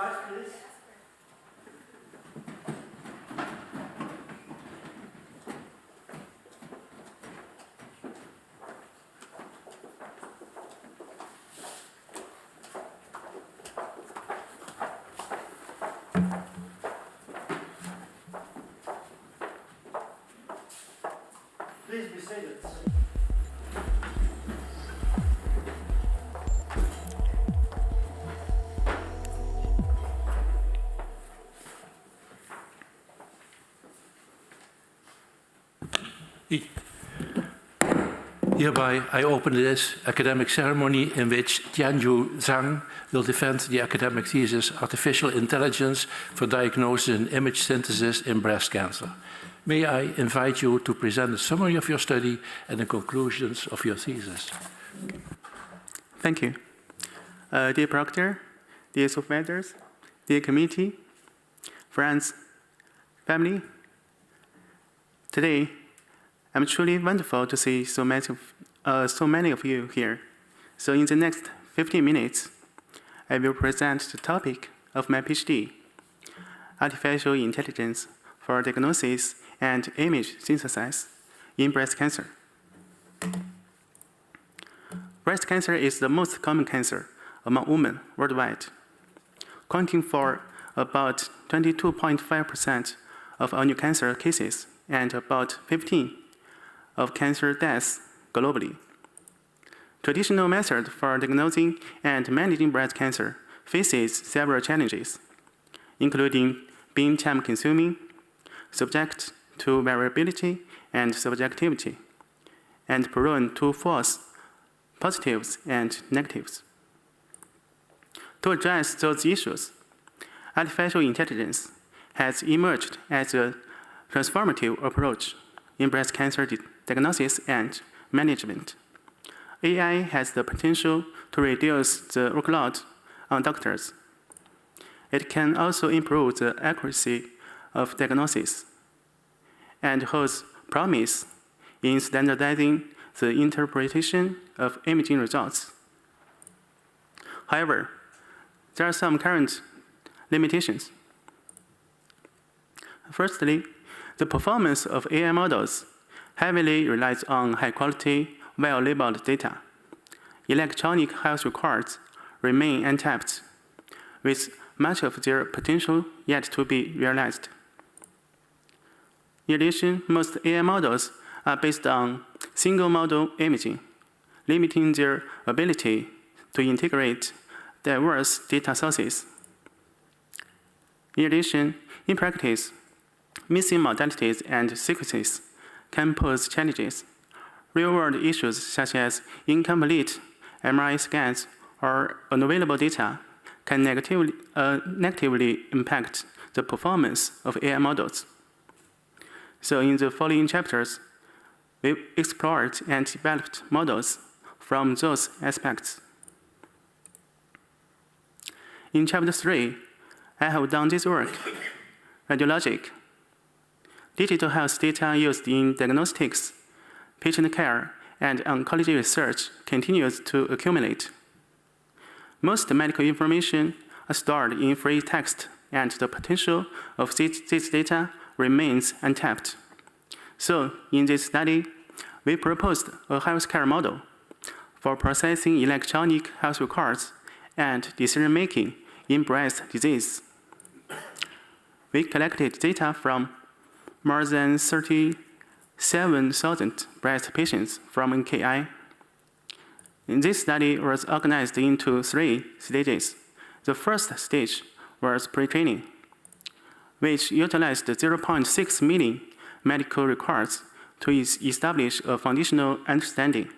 rise, please. Please be seated. Hereby, I open this academic ceremony in which Tianyu Zhang will defend the academic thesis Artificial Intelligence for Diagnosis and Image Synthesis in Breast Cancer. May I invite you to present a summary of your study and the conclusions of your thesis. Thank you. Dear Proctor, dear supervisors, dear committee, friends, family, today I'm truly wonderful to see so many of you here. So in the next 15 minutes, I will present the topic of my PhD, Artificial Intelligence for Diagnosis and Image Synthesis in Breast Cancer. Breast cancer is the most common cancer among women worldwide, accounting for about 22.5% of all new cancer cases and about 15% of cancer deaths globally. Traditional methods for diagnosing and managing breast cancer faces several challenges, including being time-consuming, subject to variability and subjectivity, and prone to false positives and negatives. To address those issues, artificial intelligence has emerged as a transformative approach in breast cancer diagnosis and management. AI has the potential to reduce the workload on doctors. It can also improve the accuracy of diagnosis and holds promise in standardizing the interpretation of imaging results. However, there are some current limitations. Firstly, the performance of AI models heavily relies on high-quality, well-labeled data. Electronic health records remain untapped, with much of their potential yet to be realized. In addition, most AI models are based on single-model imaging, limiting their ability to integrate diverse data sources. In addition, in practice, missing modalities and sequences can pose challenges. Real-world issues such as incomplete MRI scans or unavailable data can negatively impact the performance of AI models. So in the following chapters, we explored and developed models from those aspects. In Chapter 3, I have done this work, radiologic. Digital health data used in diagnostics, patient care, and oncology research continues to accumulate. Most medical information are stored in free text, and the potential of this data remains untapped. So, in this study, we proposed a healthcare model for processing electronic health records and decision-making in breast disease. We collected data from more than 37,000 breast patients from NKI. This study was organized into 3 stages. The first stage was pre-training, which utilized 0.6 million medical records to establish a foundational understanding.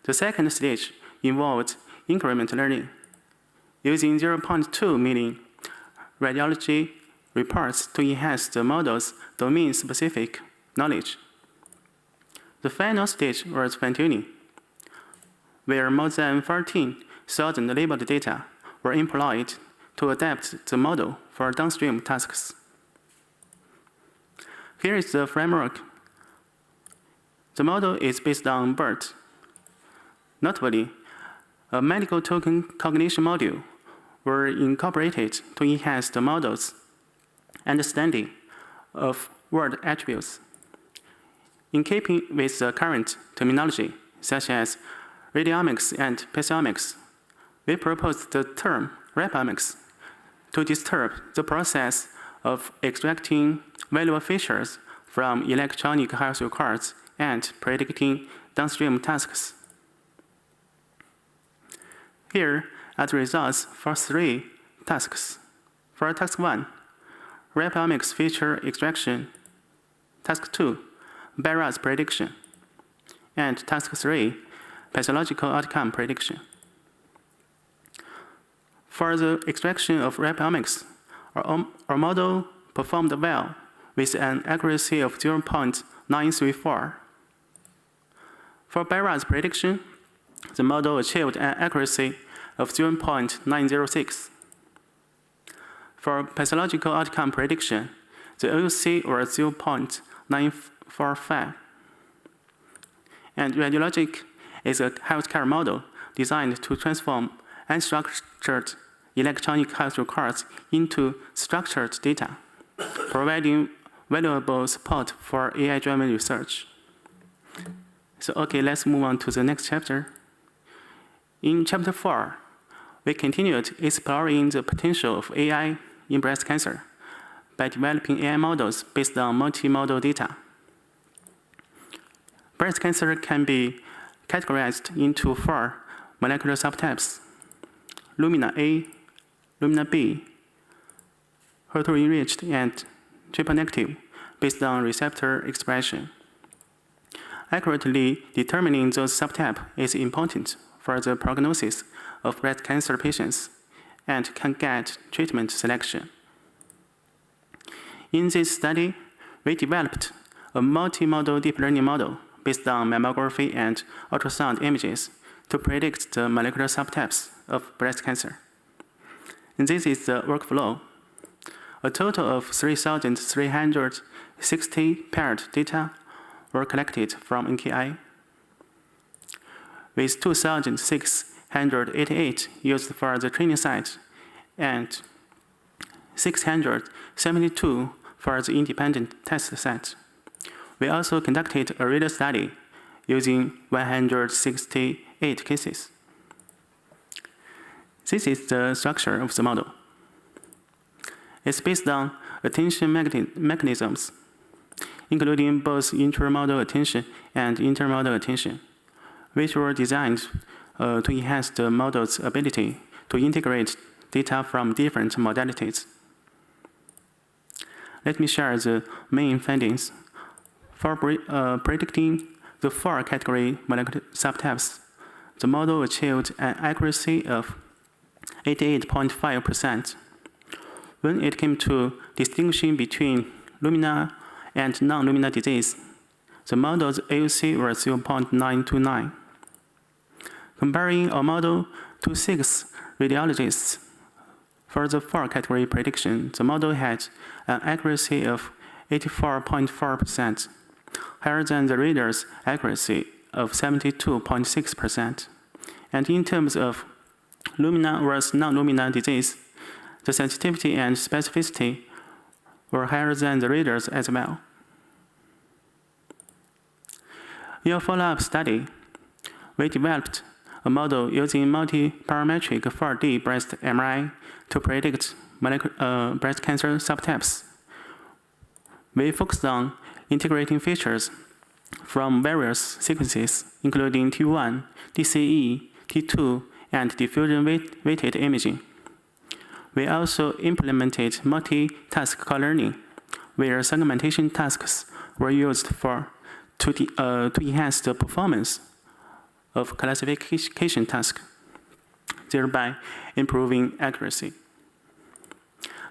The second stage involved increment learning, using 0.2 million radiology reports to enhance the model's domain-specific knowledge. The final stage was fine-tuning, where more than 14,000 labeled data were employed to adapt the model for downstream tasks. Here is the framework. The model is based on BERT. Notably, a medical token cognition module were incorporated to enhance the model's understanding of word attributes. In keeping with the current terminology, such as radiomics and piezomics, we proposed the term rapomics to disturb the process of extracting valuable features from electronic health records and predicting downstream tasks. Here are the results for 3 tasks. For task 1, rapomics feature extraction. Task 2, bias prediction. And task 3, pathological outcome prediction. For the extraction of rapomics, our model performed well with an accuracy of 0.934. For bias prediction, the model achieved an accuracy of 0.906. For pathological outcome prediction, the AUC was 0.945. And Radiologic is a healthcare model designed to transform unstructured electronic health records into structured data, providing valuable support for AI-driven research. So, okay, let's move on to the next chapter. In chapter 4, we continued exploring the potential of AI in breast cancer by developing AI models based on multimodal data. Breast cancer can be categorized into 4 molecular subtypes: Lumina A, Lumina B, HER2-enriched, and triple-negative, based on receptor expression. Accurately determining those subtypes is important for the prognosis of breast cancer patients and can guide treatment selection. In this study, we developed a multimodal deep learning model based on mammography and ultrasound images to predict the molecular subtypes of breast cancer. And this is the workflow. A total of 3,360 paired data were collected from NKI, with 2,688 used for the training site and 672 for the independent test set. We also conducted a reader study using 168 cases. This is the structure of the model. It's based on attention mechanisms, including both intramodal attention and intermodal attention, which were designed to enhance the model's ability to integrate data from different modalities. Let me share the main findings. For predicting the 4 category molecular subtypes, the model achieved an accuracy of 88.5%. When it came to distinguishing between lumina and non-lumina disease, the model's AUC was 0.929. Comparing our model to 6 radiologists for the 4 category prediction, the model had an accuracy of 84.4%, higher than the reader's accuracy of 72.6%. And in terms of lumina versus non-lumina disease, the sensitivity and specificity were higher than the readers as well. In a follow-up study, we developed a model using multi-parametric 4D breast MRI to predict breast cancer subtypes. We focused on integrating features from various sequences, including T1, DCE, T2, and diffusion-weighted imaging. We also implemented multitask co-learning, where segmentation tasks were used to enhance the performance of classification tasks, thereby improving accuracy.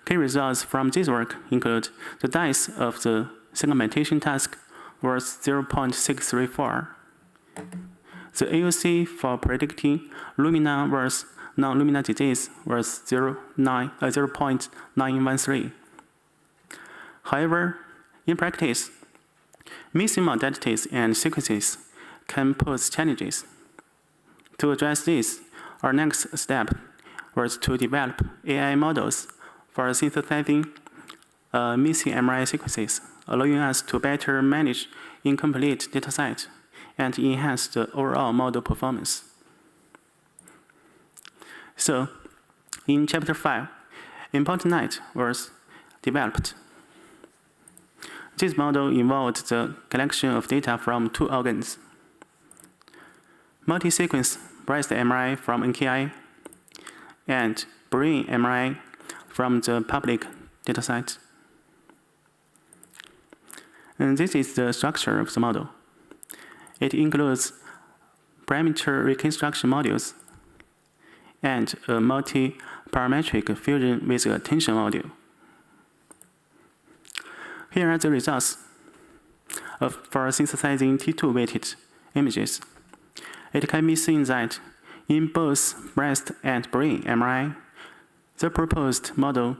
Key results from this work include the dice of the segmentation task was 0.634. The AUC for predicting lumina versus non-lumina disease was 0.913. However, in practice, missing modalities and sequences can pose challenges. To address this, our next step was to develop AI models for synthesizing missing MRI sequences, allowing us to better manage incomplete datasets and enhance the overall model performance. So, in Chapter 5, ImportNet was developed. This model involved the collection of data from two organs: multi-sequence breast MRI from NKI and brain MRI from the public dataset. And this is the structure of the model. It includes parameter reconstruction modules and a multi-parametric fusion with a tension module. Here are the results for synthesizing T2-weighted images. It can be seen that in both breast and brain MRI, the proposed model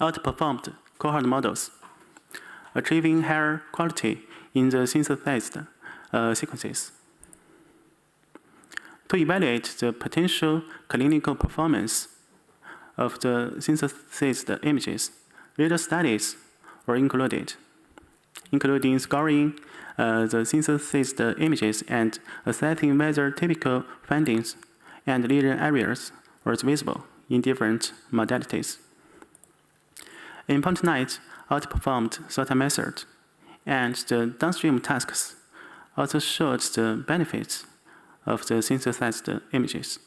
outperformed cohort models, achieving higher quality in the synthesized sequences. To evaluate the potential clinical performance of the synthesized images, later studies were included, including scoring the synthesized images and assessing whether typical findings and lesion areas were visible in different modalities. ImportNet outperformed SOTA method, and the downstream tasks also showed the benefits of the synthesized images.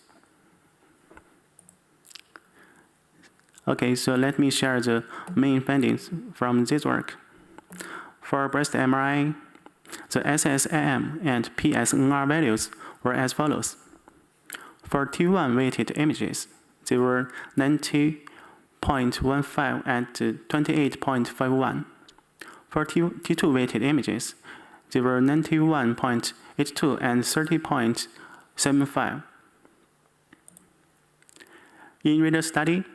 Okay, so let me share the main findings from this work. For breast MRI, the SSIM and PSNR values were as follows. For T1 weighted images, they were 90.15 and 28.51. For T2 weighted images, they were 91.82 and 30.75. In reader study,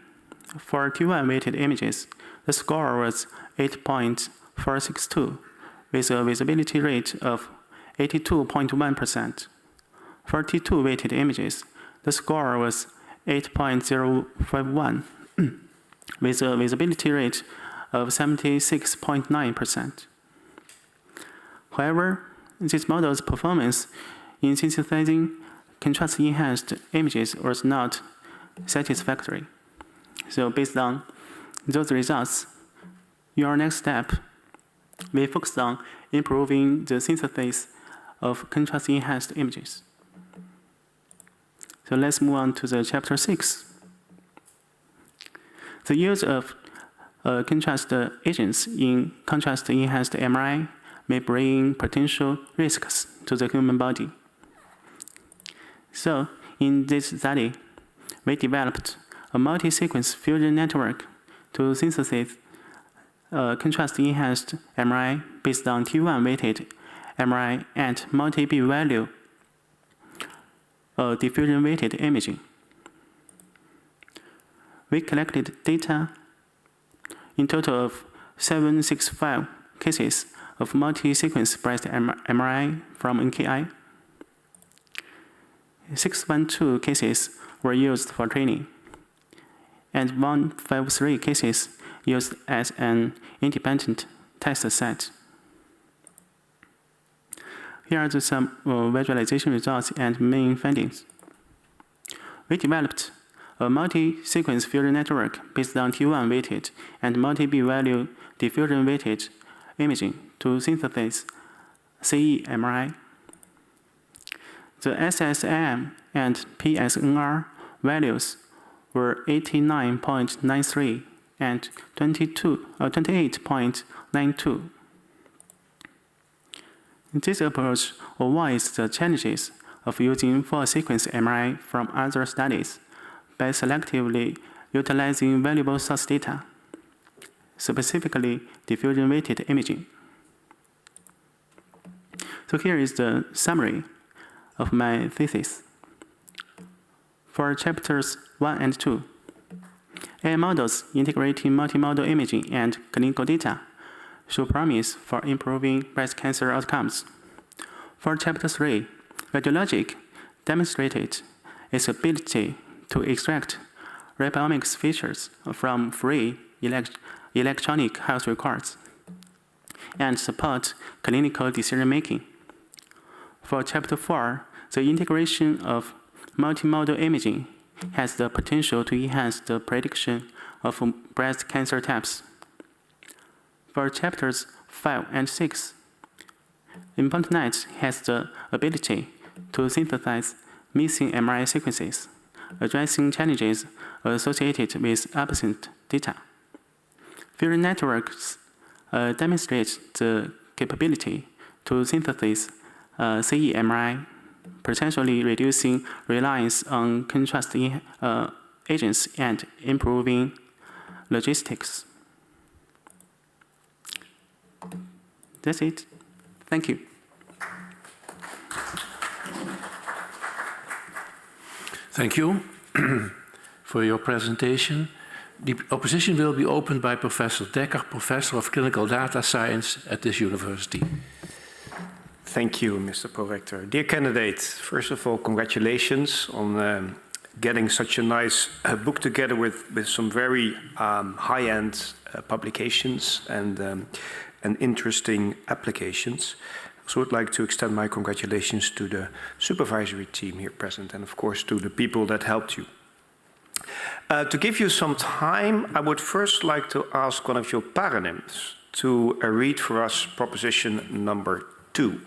for T1 weighted images, the score was 8.462 with a visibility rate of 82.1%. For T2 weighted images, the score was 8.051 with a visibility rate of 76.9%. However, this model's performance in synthesizing contrast-enhanced images was not satisfactory. So based on those results, your next step, we focused on improving the synthesis of contrast-enhanced images. So let's move on to the Chapter 6. The use of contrast agents in contrast-enhanced MRI may bring potential risks to the human body. So in this study, we developed a multi-sequence fusion network to synthesize contrast-enhanced MRI based on T1 weighted MRI and multi-beam value diffusion weighted imaging. We collected data in total of 765 cases of multi-sequence breast MRI from NKI. 612 cases were used for training, and 153 cases used as an independent test set. Here are some visualization results and main findings. We developed a multi-sequence fusion network based on T1 weighted and multi-beam value diffusion weighted imaging to synthesize CE MRI. The SSIM and PSNR values were 89.93 and 28.92. This approach avoids the challenges of using full sequence MRI from other studies by selectively utilizing valuable source data, specifically diffusion-weighted imaging. So here is the summary of my thesis. For chapters 1 and 2, AI models integrating multimodal imaging and clinical data show promise for improving breast cancer outcomes. For chapter 3, radiologic demonstrated its ability to extract biomics features from free electronic health records and support clinical decision-making. For Chapter 4, the integration of multimodal imaging has the potential to enhance the prediction of breast cancer types. For Chapters 5 and 6, ImportNet has the ability to synthesize missing MRI sequences, addressing challenges associated with absent data. Neural networks demonstrate the capability to synthesize CE-MRI, potentially reducing reliance on contrast agents and improving logistics. That's it. Thank you. Thank you for your presentation. The opposition will be opened by Professor Dekker, Professor of Clinical Data Science at this university. Thank you, Mr. Prorector. Dear candidate, first of all, congratulations on getting such a nice book together with some very high-end publications and interesting applications. I also would like to extend my congratulations to the supervisory team here present and, of course, to the people that helped you. To give you some time, I would first like to ask one of your paronyms to read for us proposition number 2.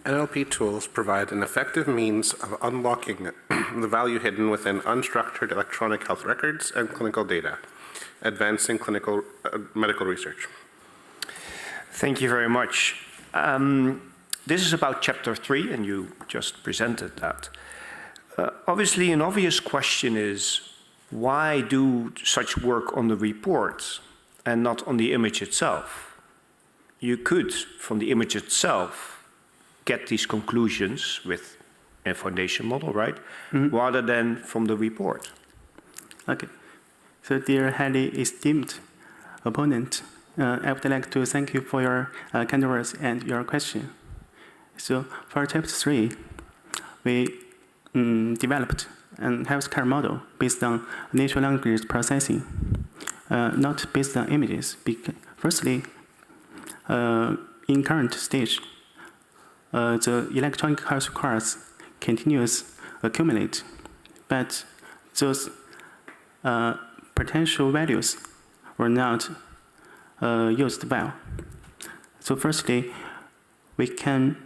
NLP tools provide an effective means of unlocking the value hidden within unstructured electronic health records and clinical data, advancing clinical medical research. Thank you very much. This is about Chapter 3, and you just presented that. Obviously, an obvious question is, why do such work on the report and not on the image itself? You could, from the image itself, get these conclusions with a foundation model, right? Mm-hmm. Rather than from the report. Okay. So, dear highly esteemed opponent, I would like to thank you for your kind words and your question. So, for Chapter 3, we developed a healthcare model based on natural language processing, not based on images. Firstly, in current stage, the electronic health records continuously accumulate, but those potential values were not used well. So firstly, we can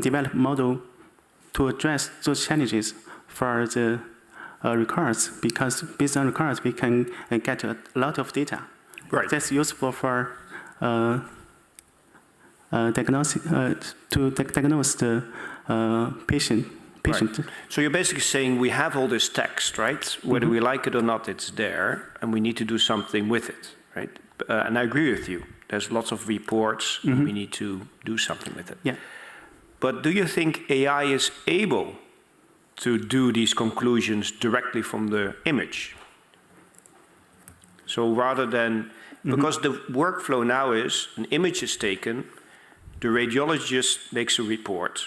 develop a model to address those challenges for the records, because based on records, we can get a lot of data. Right. That's useful for diagnosis, to diagnose the patient. Right. So you're basically saying we have all this text, right? Whether we like it or not, it's there, and we need to do something with it, right? And I agree with you. There's lots of reports. We need to do something with it. Yeah. But do you think AI is able to do these conclusions directly from the image? So rather than, because the workflow now is an image is taken, the radiologist makes a report,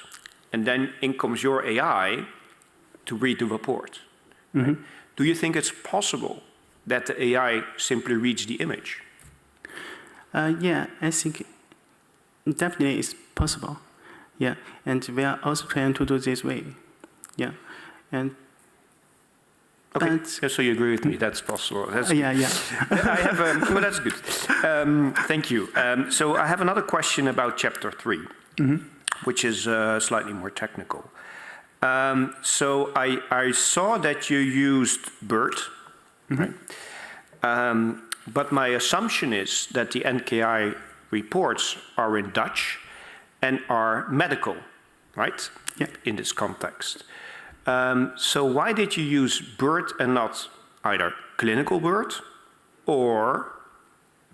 and then in comes your AI to read the report. Right? Do you think it's possible that the AI simply reads the image? Yeah, I think definitely it's possible. Yeah, and we are also trying to do this way. Yeah, and okay. But, so you agree with me? That's possible. That's yeah. I have. Well, that's good. Thank you. So I have another question about Chapter 3, which is slightly more technical. So I saw that you used BERT, right? But my assumption is that the NKI reports are in Dutch and are medical, right? Yeah. In this context. So why did you use BERT and not either clinical BERT or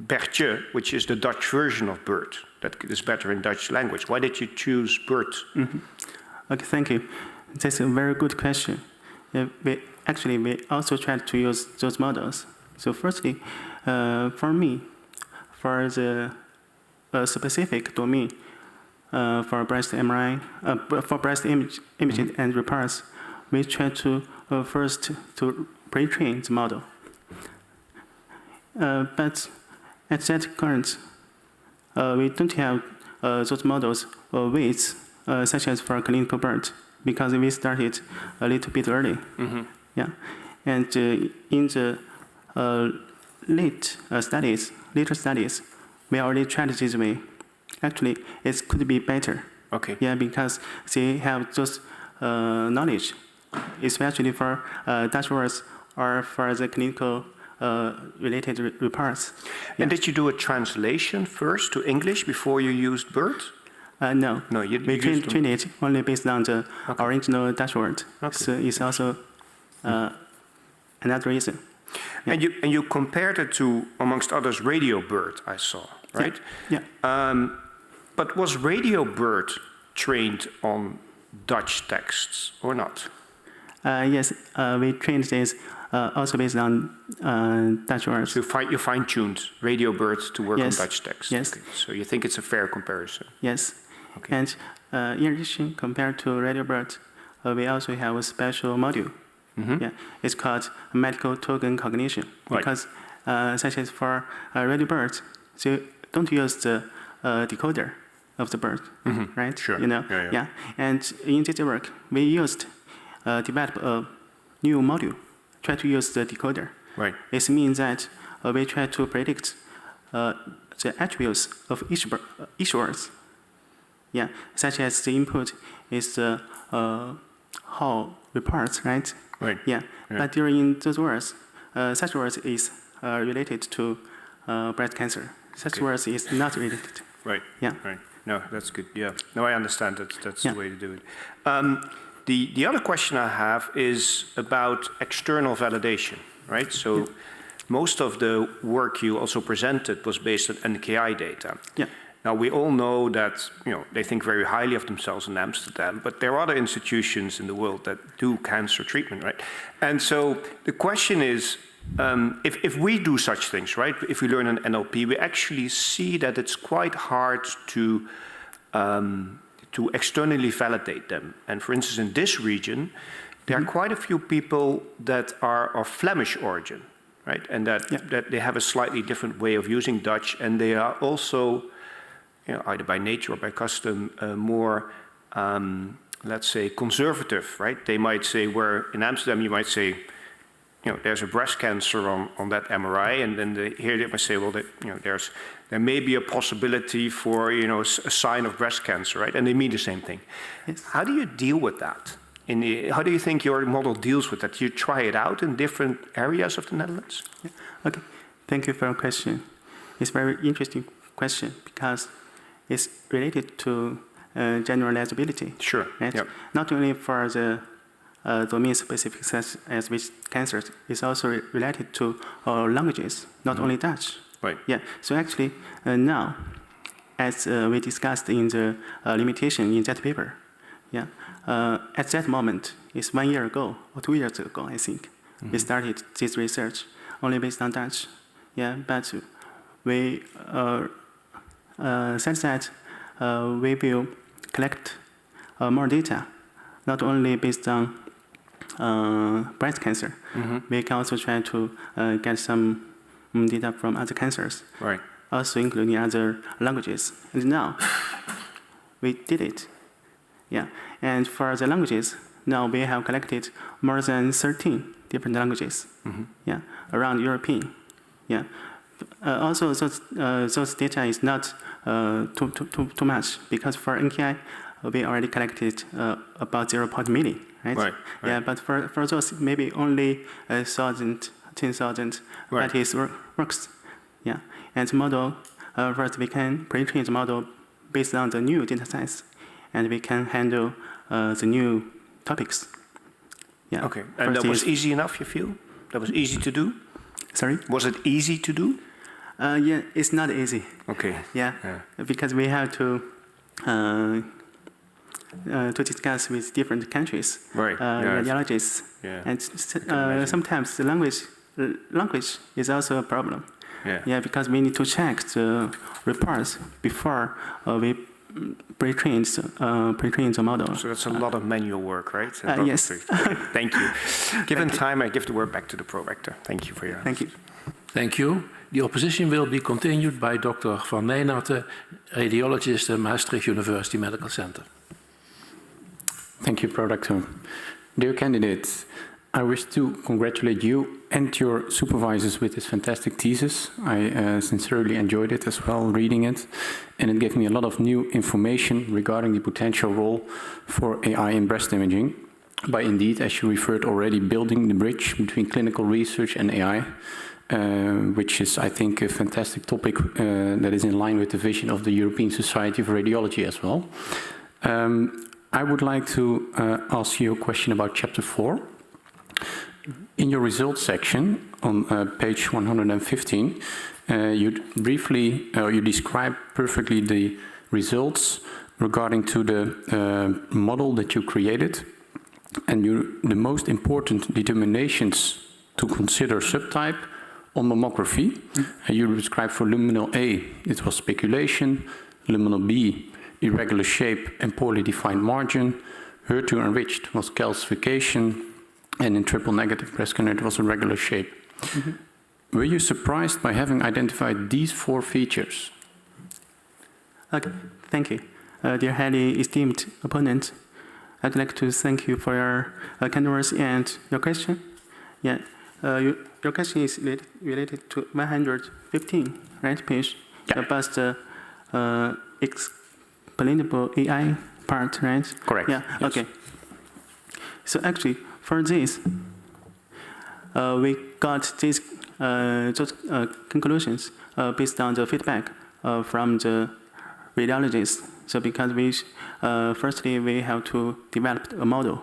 Bertje, which is the Dutch version of BERT, that is better in Dutch language? Why did you choose BERT? Okay, thank you. That's a very good question. We also tried to use those models. So firstly, for me, for the specific domain, for breast MRI, for breast imaging and reports, we try to first to pre-train the model. But at that current, we don't have those models weights such as for clinical birth because we started a little bit early. Yeah, and in the later studies, we already tried this way. Actually, it could be better. Okay. Yeah, because they have those knowledge, especially for dashboards or for the clinical related reports. And did you do a translation first to English before you used BERT? No. No, you we used train it only based on the original dashboard. Okay. So it's also another reason. Yeah. And you compared it to, amongst others, Radio BERT, I saw, right? Yeah. But was Radio BERT trained on Dutch texts or not? Yes, we trained this also based on dashboards. So you fine-tuned Radio BERT to work Yes. on Dutch text? Yes. Okay. So you think it's a fair comparison? Yes. Okay. And in addition, compared to RadioBird, we also have a special module. Yeah, it's called medical token cognition. Right. Because such as for RadioBird, they don't use the decoder of the bird, right? Sure. You know. Yeah. And in this work, we used develop a new module, try to use the decoder. Right. This means that we try to predict the attributes of each word. Yeah, such as the input is the how reports, right? Right. Yeah. But during those words, such words is related to breast cancer. Such Okay. words is not related. Right. Yeah. Right. No, that's good. Yeah. No, I understand that. That's Yeah. the way to do it. The other question I have is about external validation, right? So most of the work you also presented was based on NKI data. Yeah. Now, we all know that, they think very highly of themselves in Amsterdam, but there are other institutions in the world that do cancer treatment, right? And so the question is, if we do such things, right, if we learn an NLP, we actually see that it's quite hard to externally validate them. And for instance, in this region, there are quite a few people that are of Flemish origin, right? And that they have a slightly different way of using Dutch, and they are also, either by nature or by custom, more, let's say, conservative, right? They might say, where in Amsterdam you might say, there's a breast cancer on that MRI, and then here they might say, well, there may be a possibility for, a sign of breast cancer, right? And they mean the same thing. Yes. How do you deal with that? How do you think your model deals with that? Do you try it out in different areas of the Netherlands? Yeah. Okay. Thank you for your question. It's a very interesting question because it's related to generalizability. Sure. Right? Yep. Not only for the domain-specific such as which cancers, it's also related to languages, not only Dutch. Right. Yeah. So actually, now, as we discussed in the limitation in that paper, yeah, at that moment, it's 1 year ago or 2 years ago, I think, we started this research only based on Dutch. Yeah, but we said that we will collect more data, not only based on breast cancer. We can also try to get some data from other cancers, Right. also including other languages. And now we did it. Yeah, and for the languages, now we have collected more than 13 different languages. Yeah, around European. Yeah. Also, those data is not too much because for NKI, we already collected about 0.1 milli, right? Right. Yeah, but for those, maybe only 1,000, 10,000, Right. but it works. Yeah, and the model, first we can pre-train the model based on the new data sets, and we can handle the new topics. Yeah. Okay. And that was easy enough, you feel? That was easy to do? Sorry? Was it easy to do? Yeah, it's not easy. Okay. Yeah, because we have to discuss with different countries, Right. radiologists, Yeah. and sometimes the language is also a problem. Yeah. Yeah, because we need to check the reports before we pre-trained the model. So that's a lot of manual work, right? Yes. Okay, thank you. Given time, I give the word back to the Pro-Rector. Thank you for your answer. Thank you. Thank you. The opposition will be continued by Dr. Van Nijnaerte, radiologist at Maastricht University Medical Center. Thank you, Pro-Rector. Dear candidates, I wish to congratulate you and your supervisors with this fantastic thesis. I sincerely enjoyed it as well, reading it, and it gave me a lot of new information regarding the potential role for AI in breast imaging, by indeed, as you referred already, building the bridge between clinical research and AI, which is, I think, a fantastic topic that is in line with the vision of the European Society of Radiology as well. I would like to ask you a question about Chapter 4. In your results section on page 115, you describe perfectly the results regarding to the model that you created, and the most important determinations to consider subtype on mammography. You described for luminal A, it was speculation, luminal B, irregular shape and poorly defined margin, HER2 enriched was calcification, and in triple negative breast cancer it was a regular shape. Were you surprised by having identified these 4 features? Okay, thank you. Dear highly esteemed opponent, I'd like to thank you for your kind words and your question. Yeah, your question is related to 115, right, page? Yeah. About the explainable AI part, right? Correct. Yeah, yes. Okay. So actually, for this, we got these those conclusions based on the feedback from the radiologists. So because firstly, we have to develop a model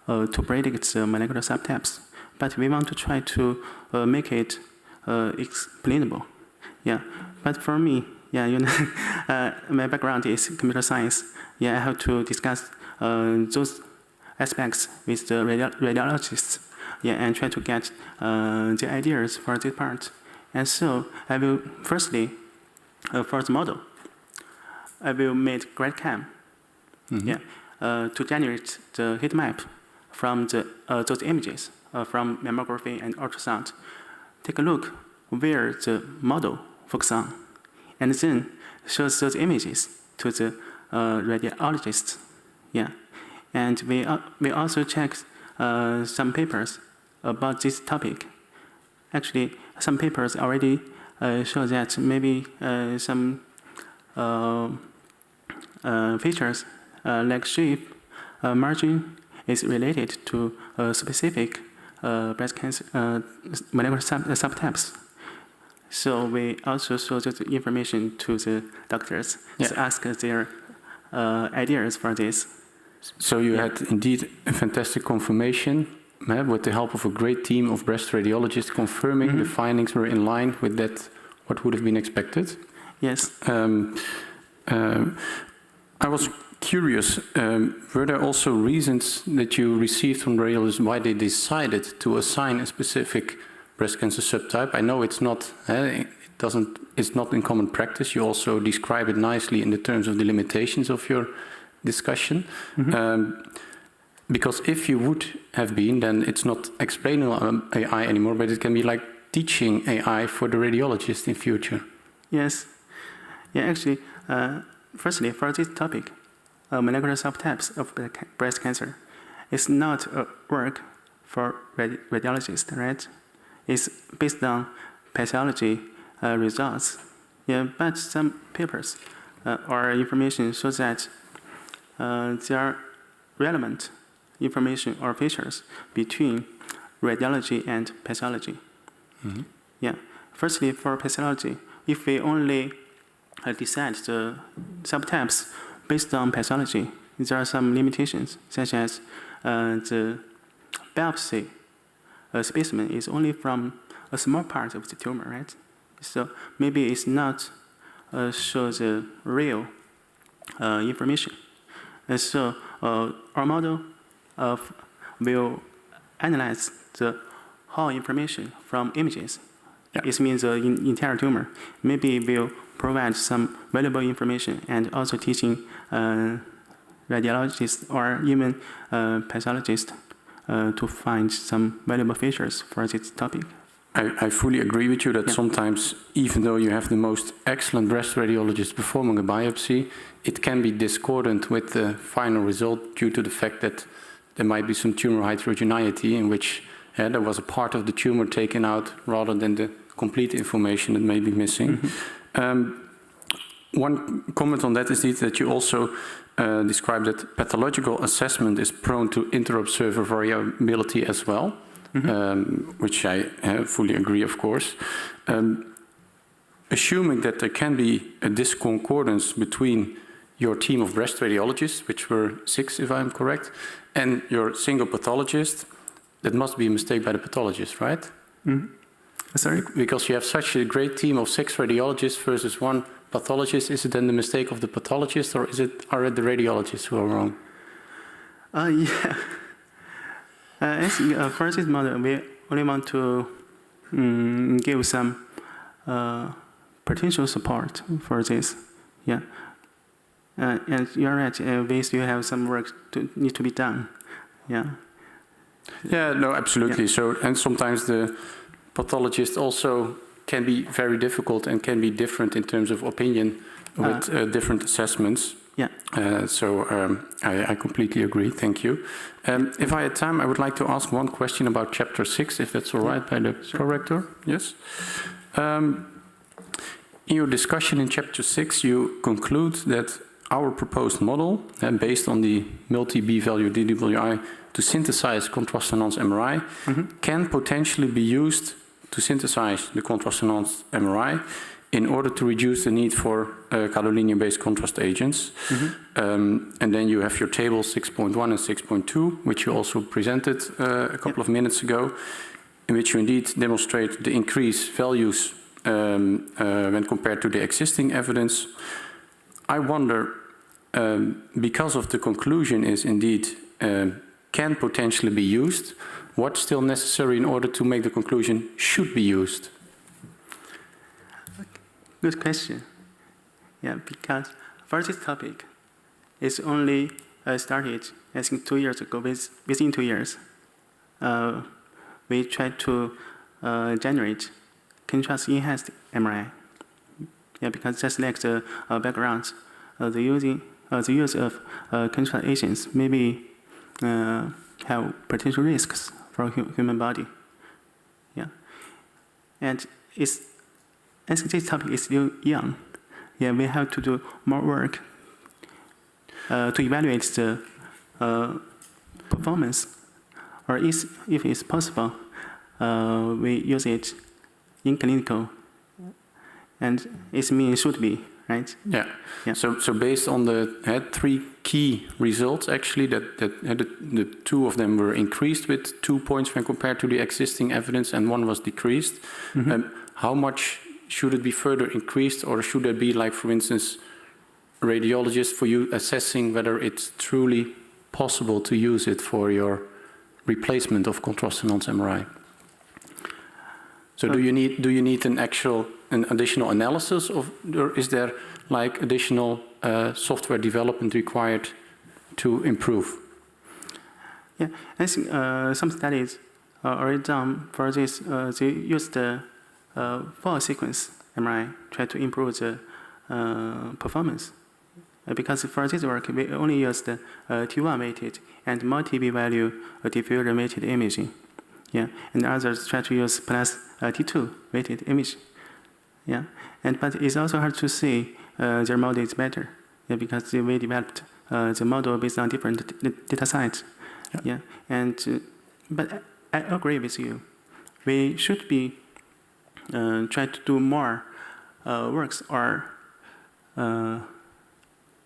to predict the molecular subtypes, but we want to try to make it explainable. Yeah, but for me, yeah, you know, my background is computer science. Yeah, I have to discuss those aspects with the radiologists. Yeah, and try to get the ideas for this part. And so I will firstly, for the model, I will make GradCam, to generate the heat map from those images from mammography and ultrasound. Take a look where the model focuses on, and then shows those images to the radiologists. Yeah, and we also check some papers about this topic. Actually, some papers already show that maybe some features like shape, margin is related to specific breast cancer molecular subtypes. So we also show this information to the doctors to ask their ideas for this. So you had indeed a fantastic confirmation with the help of a great team of breast radiologists confirming the findings were in line with that, what would have been expected. Yes. I was curious, were there also reasons that you received from radiologists why they decided to assign a specific breast cancer subtype? I know it's not, it's not in common practice. You also describe it nicely in the terms of the limitations of your discussion. Because if you would have been, then it's not explaining AI anymore, but it can be like teaching AI for the radiologist in future. Yes. Yeah, actually, firstly, for this topic, molecular subtypes of breast cancer, it's not a work for radiologists, right? It's based on pathology results. Yeah, but some papers or information shows that there are relevant information or features between radiology and pathology. Yeah. Firstly, for pathology, if we only decide the subtypes based on pathology, there are some limitations, such as the biopsy specimen is only from a small part of the tumor, right? So maybe it's not show the real information. And so our model will analyze the whole information from images Yeah. It means the entire tumor. Maybe will provide some valuable information and also teaching radiologists or even pathologists to find some valuable features for this topic. I fully agree with you that sometimes, even though you have the most excellent breast radiologist performing a biopsy, it can be discordant with the final result due to the fact that there might be some tumor heterogeneity in which there was a part of the tumor taken out rather than the complete information that may be missing. One comment on that is that you also described that pathological assessment is prone to inter-observer variability as well, which I fully agree, of course. Assuming that there can be a disconcordance between your team of breast radiologists, which were 6 if I'm correct, and your single pathologist, that must be a mistake by the pathologist, right? Sorry? Because you have such a great team of 6 radiologists versus 1 pathologist, is it then the mistake of the pathologist, or are it the radiologists who are wrong? Yeah. I think for this model, we only want to give some potential support for this. Yeah. And you're right, we still have some work need to be done. Yeah. Yeah, no, absolutely. Yeah. So, and sometimes the pathologist also can be very difficult and can be different in terms of opinion with different assessments. Yeah. I completely agree. Thank you. If I had time, I would like to ask one question about Chapter 6, if that's all right, by the Prorector. Yes. In your discussion in Chapter 6, you conclude that our proposed model, based on the multi-B-value DWI to synthesize contrast-enhanced MRI, can potentially be used to synthesize the contrast-enhanced MRI in order to reduce the need for gadolinium-based contrast agents. And then you have your table 6.1 and 6.2, which you also presented a couple of minutes ago, in which you indeed demonstrate the increased values when compared to the existing evidence. I wonder, because of the conclusion is indeed can potentially be used, what's still necessary in order to make the conclusion should be used? Good question. Yeah, because for this topic, it's only started, I think, 2 years ago. Within 2 years, we tried to generate contrast-enhanced MRI. Yeah, because just like the background, the use of contrast agents maybe have potential risks for human body. Yeah, and I think this topic is still young. Yeah, we have to do more work to evaluate the performance, or if it's possible, we use it in clinical, and it means should be, right? Yeah. Yeah. So based on the 3 key results, actually, that the 2 of them were increased with 2 points when compared to the existing evidence, and 1 was decreased. How much should it be further increased, or should there be, like, for instance, radiologists for you assessing whether it's truly possible to use it for your replacement of contrast-enhanced MRI? So do you need an additional analysis of, or is there like additional software development required to improve? Yeah, I think some studies already done for this. They use the full sequence MRI try to improve the performance. Because for this work, we only use the T1 weighted and multi-B value diffusion weighted imaging. Yeah, and others try to use plus T2 weighted image. Yeah, but it's also hard to see their model is better. Yeah, because we developed the model based on different data sets. Yeah, but I agree with you. We should be try to do more works or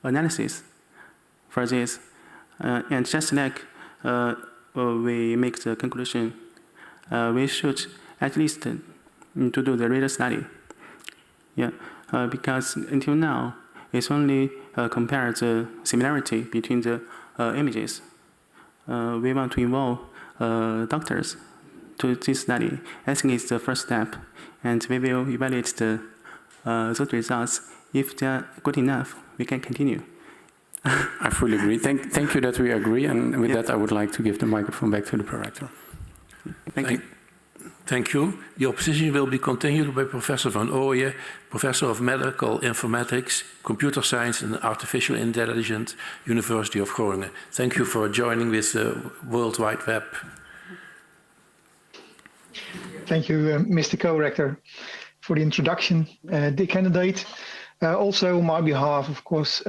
analysis for this, and just like we make the conclusion, we should at least to do the reader study. Yeah, because until now it's only compare the similarity between the images. We want to involve doctors to this study. I think it's the first step, and we will evaluate those results. If they are good enough, we can continue. I fully agree. Thank you that we agree, and with that I would like to give the microphone back to the prorector. Thank you. Thank you. The opposition will be continued by Professor Van Ooyen, Professor of Medical Informatics, Computer Science and Artificial Intelligence, University of Groningen. Thank you for joining with the World Wide Web. Thank you, Mr. Co-Rector, for the introduction. Dear candidate, also on my behalf, of course,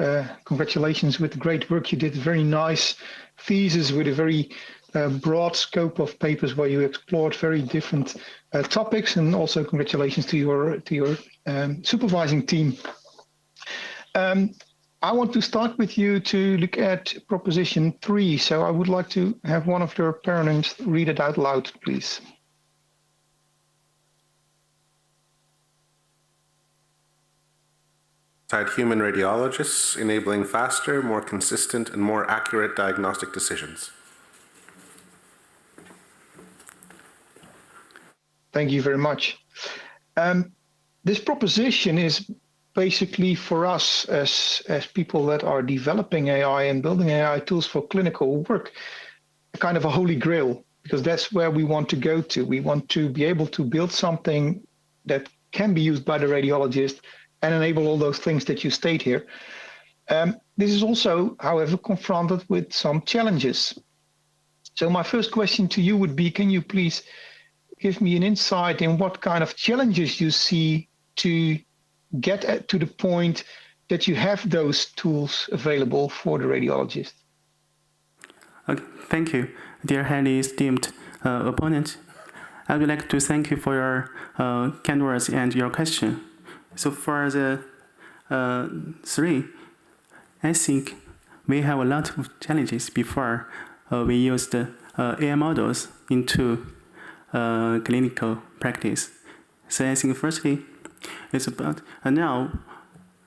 congratulations with the great work you did. Very nice thesis with a very broad scope of papers where you explored very different topics, and also congratulations to your supervising team. I want to start with you to look at proposition 3. So I would like to have one of your parents read it out loud, please. Human radiologists, enabling faster, more consistent, and more accurate diagnostic decisions. Thank you very much. This proposition is basically for us as people that are developing AI and building AI tools for clinical work, kind of a holy grail, because that's where we want to go to. We want to be able to build something that can be used by the radiologist and enable all those things that you state here. This is also, however, confronted with some challenges. So my first question to you would be, can you please give me an insight in what kind of challenges you see to get to the point that you have those tools available for the radiologist? Okay, thank you, dear highly esteemed opponent. I would like to thank you for your kind words and your question. So for the 3, I think we have a lot of challenges before we use the AI models into clinical practice. So I think firstly, it's about now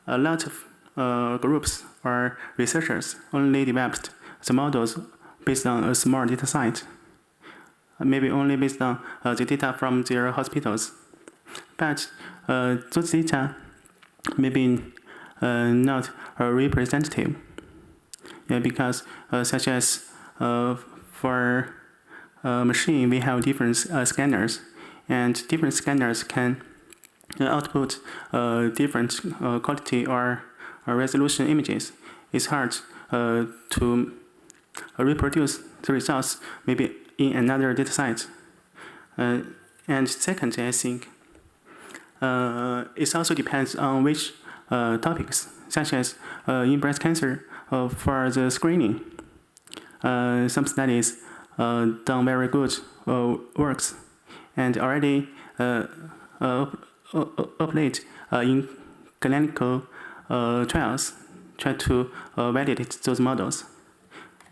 a lot of groups or researchers only developed the models based on a small data set, maybe only based on the data from their hospitals. But those data may be not representative, because such as for machine, we have different scanners, and different scanners can output different quality or resolution images. It's hard to reproduce the results maybe in another data set. And second, I think it also depends on which topics, such as in breast cancer, for the screening. Some studies done very good works, and already of late in clinical trials try to validate those models.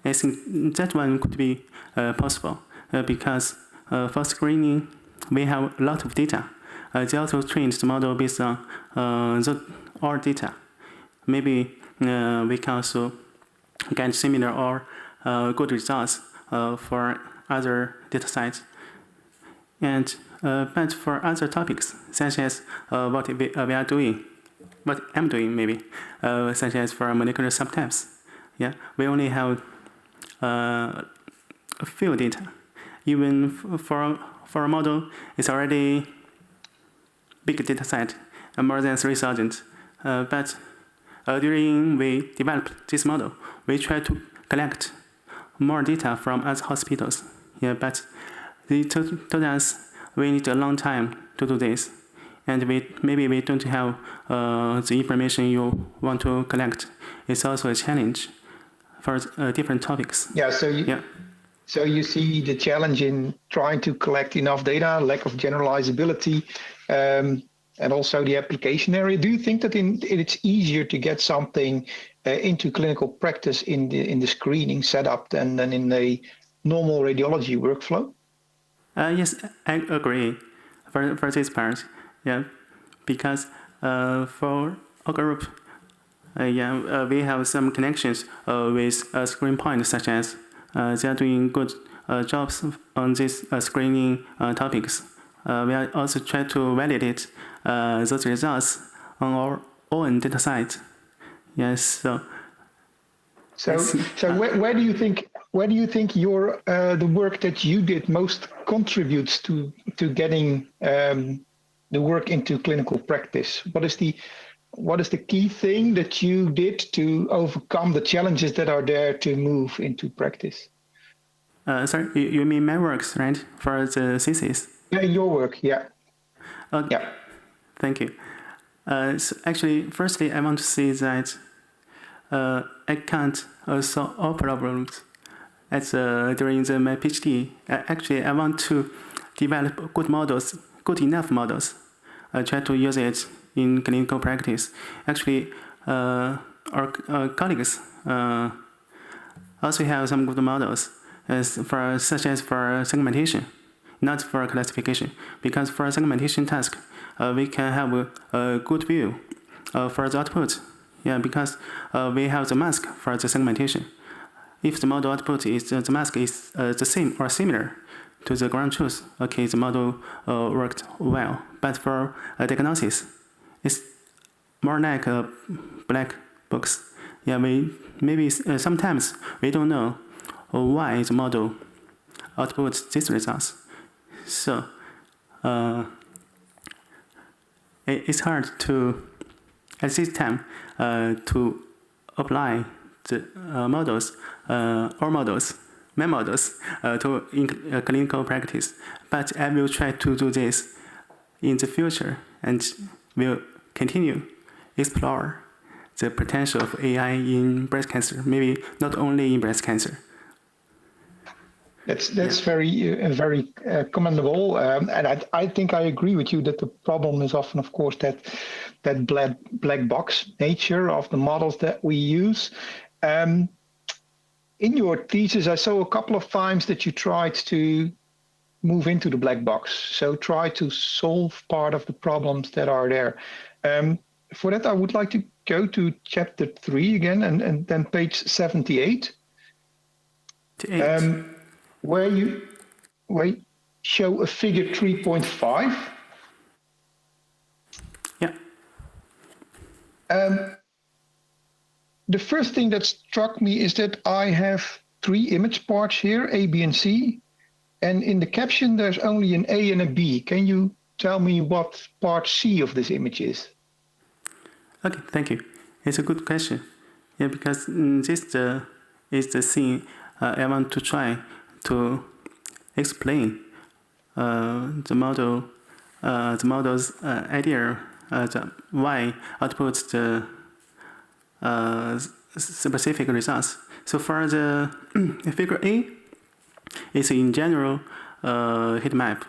I think that one could be possible because for screening we have a lot of data. They also trained the model based on all data. Maybe we can also get similar or good results for other data sets. And but for other topics, such as what we are doing, what I'm doing maybe, such as for molecular subtypes, we only have a few data. Even for a model, it's already big data set, more than 3,000. But during we develop this model, we try to collect more data from other hospitals. But they told us we need a long time to do this, and maybe we don't have the information you want to collect. It's also a challenge for different topics. So you see the challenge in trying to collect enough data, lack of generalizability, and also the application area. Do you think that it's easier to get something into clinical practice in the screening setup than in the normal radiology workflow? Yes, I agree for this part. Because for our group, we have some connections with screen points, such as they are doing good jobs on these screening topics. We are also trying to validate those results on our own data set. Yes, so where do you think your the work that you did most contributes to getting the work into clinical practice? What is the key thing that you did to overcome the challenges that are there to move into practice? Sorry, you mean my works, right? For the thesis? Yeah, your work, yeah. Yeah. Thank you. So actually, firstly, I want to say that I can't solve all problems during my PhD. Actually, I want to develop good models, good enough models. I try to use it in clinical practice. Actually, our colleagues also have some good models, such as for segmentation, not for classification. Because for segmentation task, we can have a good view for the output. Yeah, because we have the mask for the segmentation. If the model output is the mask is the same or similar to the ground truth, okay, the model worked well. But for diagnosis, it's more like a black box. Yeah, sometimes we don't know why the model outputs these results. So it's hard to, at this time, to apply the my models, to clinical practice. But I will try to do this in the future and will continue explore the potential of AI in breast cancer, maybe not only in breast cancer. That's very commendable, and I think I agree with you that the problem is often, of course, that black box nature of the models that we use. In your thesis, I saw a couple of times that you tried to move into the black box, so try to solve part of the problems that are there. For that, I would like to go to chapter 3 again, and then page 78. Where you show a figure 3.5. Yeah. The first thing that struck me is that I have 3 image parts here, A, B, and C. And in the caption, there's only an A and a B. Can you tell me what part C of this image is? Okay, thank you. It's a good question. Yeah, because this is the thing I want to try to explain the model's idea, why outputs the specific results. So for the figure A, it's in general heat map,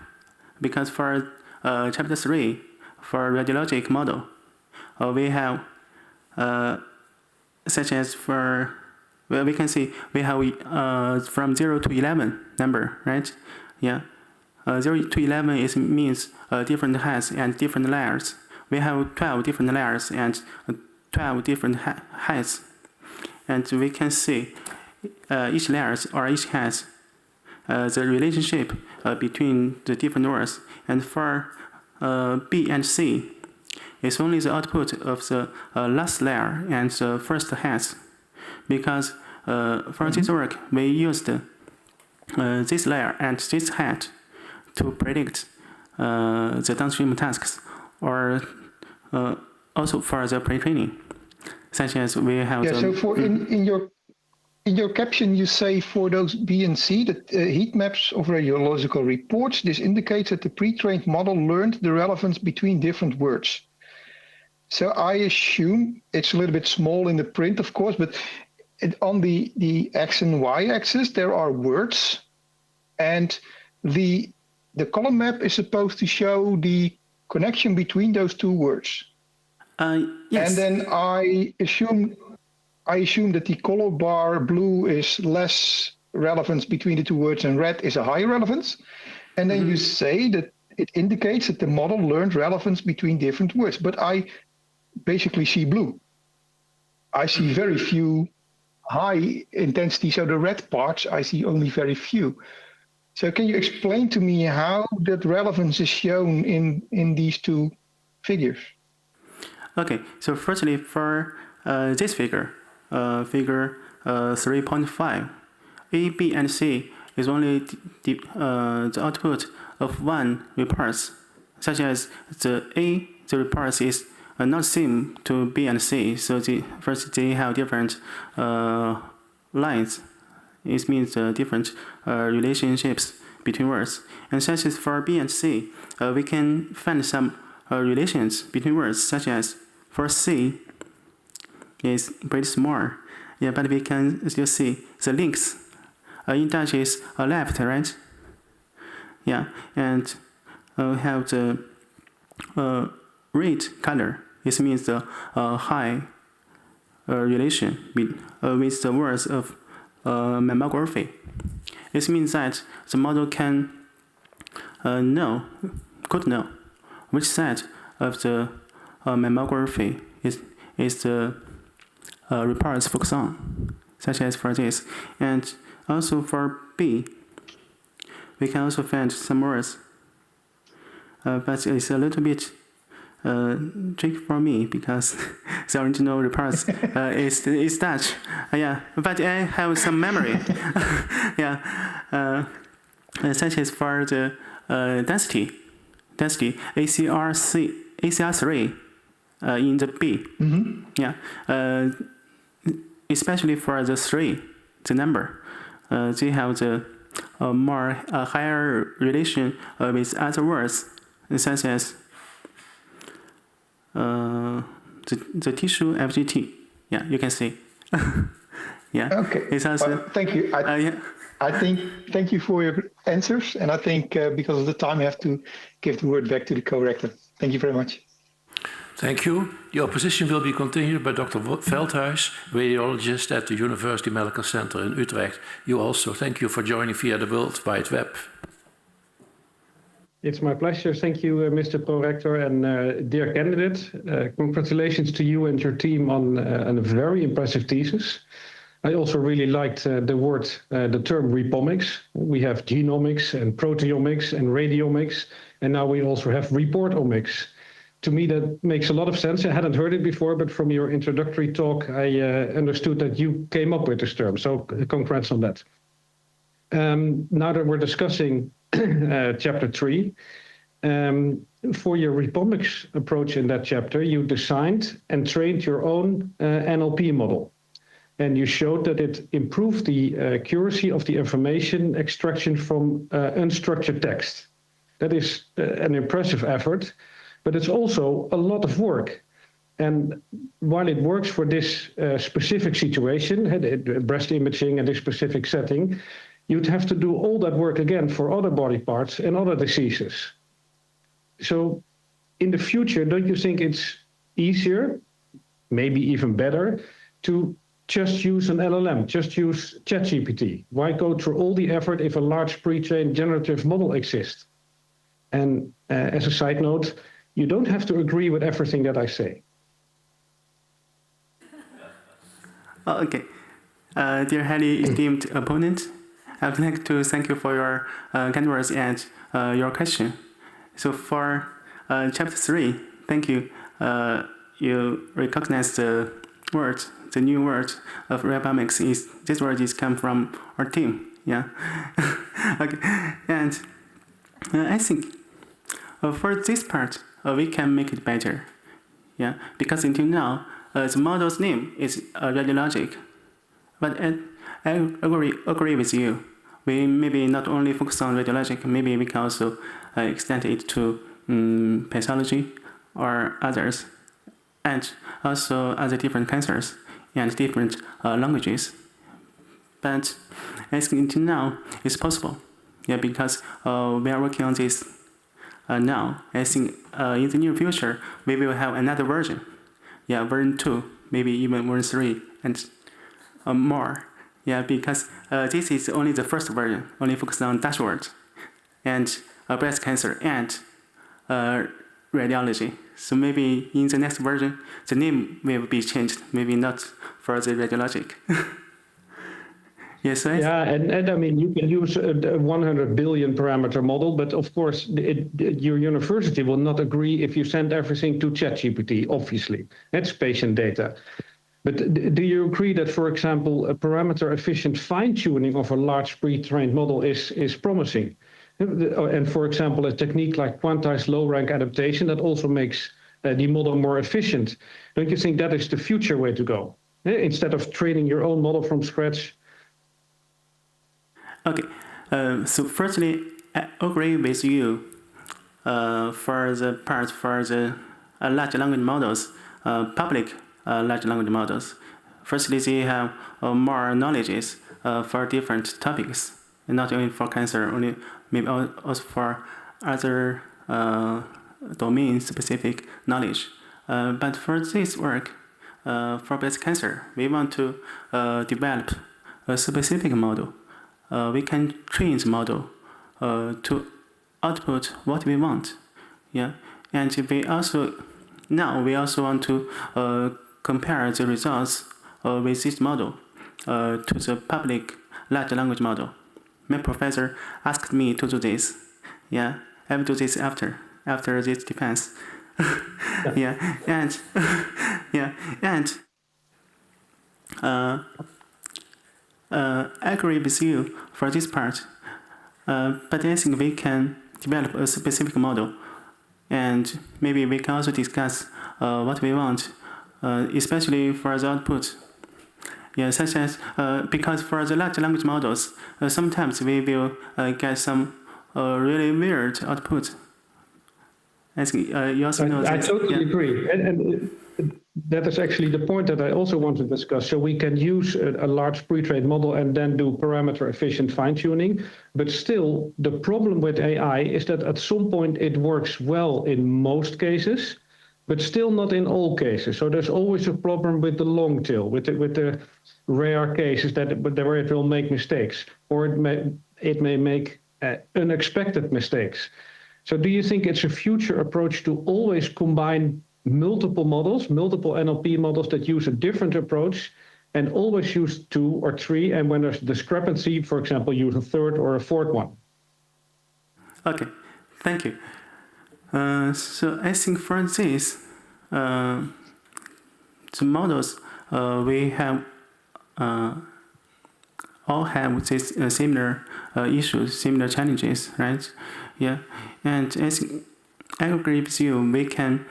because for chapter 3, for radiologic model, we have such as for, well, we can see we have from 0 to 11 number, right? Yeah, 0 to 11 means different heights and different layers. We have 12 different layers and 12 different heights, and we can see each layers or each height, the relationship between the different words. And for B and C, it's only the output of the last layer and the first height, because for this work we used this layer and this height to predict the downstream tasks, or also for the pre-training, such as we have. Yeah. So for in your caption, you say for those B and C, the heat maps of radiological reports, this indicates that the pre-trained model learned the relevance between different words. So I assume it's a little bit small in the print, of course, but on the X and Y axis, there are words, and the column map is supposed to show the connection between those 2 words. Yes. And then I assume that the color bar blue is less relevance between the 2 words and red is a higher relevance. And then you say that it indicates that the model learned relevance between different words. But I basically see blue. I see very few high intensity, so the red parts, I see only very few. So can you explain to me how that relevance is shown in these two figures? Okay, so firstly, for this figure, figure 3.5, A, B, and C is only the output of one repulse, such as the repulse is not same to B and C. So first they have different lines. It means different relationships between words. And such as for B and C, we can find some relations between words, such as for C is pretty small. Yeah, but we can still see the links. In Dutch is left, right? Yeah, and we have the red color. This means the high relation with the words of mammography. This means that the model could know which side of the mammography is the reports focus on, such as for this. And also for B, we can also find some words, but it's a little bit tricky for me because the original reports is Dutch. Yeah, but I have some memory. Yeah, such as for the density ACR3 in the B. Mm-hmm. Yeah, especially for the 3, the number, they have the higher relation with other words, such as the tissue FGT. Yeah, you can see. Yeah. Okay. It's also, thank you. yeah. Thank you for your answers. And I think because of the time, I have to give the word back to the co-rector. Thank you very much. Thank you. The opposition will be continued by Dr. Veldhuis, radiologist at the University Medical Center in Utrecht. You also, thank you for joining via the World Wide Web. It's my pleasure. Thank you, Mr. Prorector, and dear candidate. Congratulations to you and your team on a very impressive thesis. I also really liked the term repomics. We have genomics and proteomics and radiomics, and now we also have reportomics. To me, that makes a lot of sense. I hadn't heard it before, but from your introductory talk, I understood that you came up with this term. So congrats on that. Now that we're discussing chapter 3, for your repomics approach in that chapter, you designed and trained your own NLP model. And you showed that it improved the accuracy of the information extraction from unstructured text. That is an impressive effort, but it's also a lot of work. And while it works for this specific situation, breast imaging and this specific setting, you'd have to do all that work again for other body parts and other diseases. So in the future, don't you think it's easier, maybe even better, to just use an LLM, just use ChatGPT? Why go through all the effort if a large pre-trained generative model exists? And as a side note, you don't have to agree with everything that I say. Okay. Dear highly esteemed opponent, I would like to thank you for your kind words and your question. So for chapter 3, thank you. You recognize the word, the new word of repomics. This word is come from our team. Yeah. Okay. And I think for this part, we can make it better. Yeah. Because until now, the model's name is radiologic. But I agree with you. We maybe not only focus on radiologic, maybe we can also extend it to pathology or others, and also other different cancers and different languages. But I think until now it's possible. Yeah, because we are working on this now. I think in the near future we will have another version. Yeah, version 2, maybe even version 3, and more. Yeah, because this is only the first version, only focused on dashboard and breast cancer and radiology. So maybe in the next version, the name will be changed, maybe not for the radiologic. Yes, right? Yeah, and I mean, you can use a 100 billion parameter model, but of course, your university will not agree if you send everything to ChatGPT, obviously. That's patient data. But do you agree that, for example, a parameter-efficient fine-tuning of a large pre-trained model is promising? And for example, a technique like quantized low-rank adaptation that also makes the model more efficient. Don't you think that is the future way to go? Instead of training your own model from scratch? Okay, so firstly, I agree with you for the part for the large language models, public large language models. Firstly, they have more knowledges for different topics, not only for cancer, only maybe also for other domain-specific knowledge. But for this work, for breast cancer, we want to develop a specific model. We can train the model to output what we want. Yeah, and we also want to compare the results with this model to the public large language model. My professor asked me to do this. Yeah, I will do this after this defense. Yeah, and yeah, and I agree with you for this part, but I think we can develop a specific model, and maybe we can also discuss what we want, especially for the output. Yeah, such as because for the large language models, sometimes we will get some really weird output. I think you also know I that. totally agree, and that is actually the point that I also want to discuss. So we can use a large pre-trained model and then do parameter-efficient fine-tuning, but still the problem with AI is that at some point it works well in most cases, but still not in all cases. So there's always a problem with the long tail, with the rare cases where it will make mistakes, or it may make unexpected mistakes. So do you think it's a future approach to always combine multiple models, multiple NLP models that use a different approach, and always use 2 or 3, and when there's discrepancy, for example, use a third or a fourth one? Okay, thank you. So I think for this, the models we have all have this similar issues, similar challenges, right? Yeah, and I think I agree with you. We can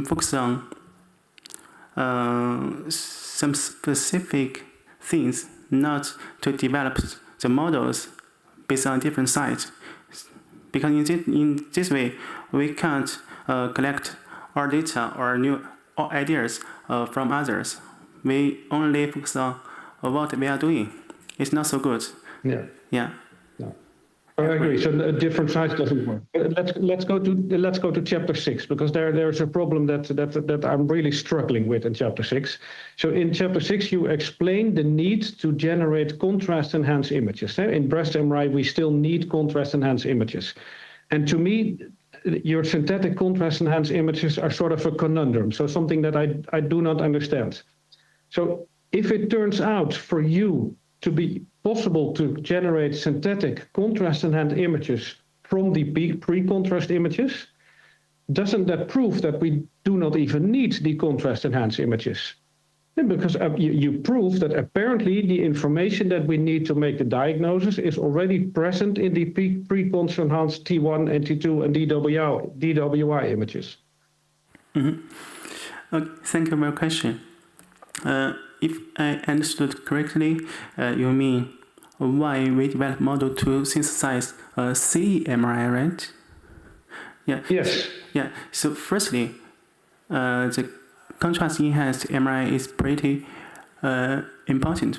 focus on some specific things, not to develop the models based on different sites. Because in this way, we can't collect our data or new ideas from others. We only focus on what we are doing. It's not so good. Yeah. Yeah. I agree. So different sites doesn't work. Let's go to chapter 6, because there's a problem that I'm really struggling with in chapter 6. So in chapter 6, you explain the need to generate contrast-enhanced images. In breast MRI, we still need contrast-enhanced images, and to me, your synthetic contrast-enhanced images are sort of a conundrum. So something that I do not understand. So if it turns out for you to be possible to generate synthetic contrast-enhanced images from the pre-contrast images, doesn't that prove that we do not even need the contrast-enhanced images? Because you prove that apparently the information that we need to make the diagnosis is already present in the pre-contrast-enhanced T1 and T2 and DWI images. Mm-hmm. Okay, thank you for your question. If I understood correctly, you mean why we develop model to synthesize CMRI, right? Yeah. Yes. Yeah. So firstly, the contrast-enhanced MRI is pretty important,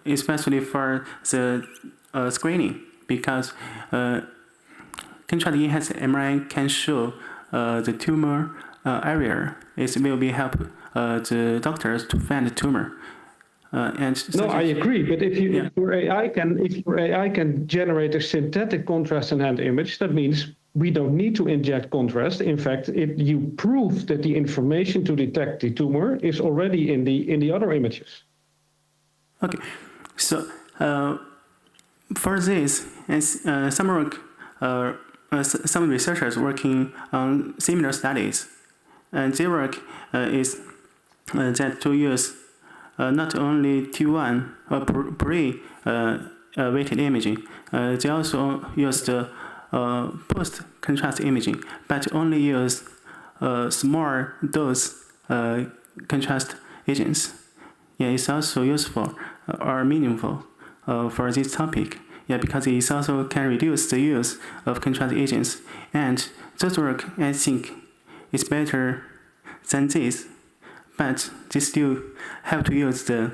especially for the screening, because contrast-enhanced MRI can show the tumor area. It will be help the doctors to find the tumor. No, I agree. But if your AI can generate a synthetic contrast-enhanced image, that means we don't need to inject contrast. In fact, you prove that the information to detect the tumor is already in the other images. Okay, so For this, some researchers working on similar studies, and their work is that to use not only T1 or pre-weighted imaging, they also use the post-contrast imaging, but only use small dose contrast agents. Yeah, it's also useful or meaningful for this topic. Yeah, because it also can reduce the use of contrast agents. And this work, I think, is better than this, but they still have to use the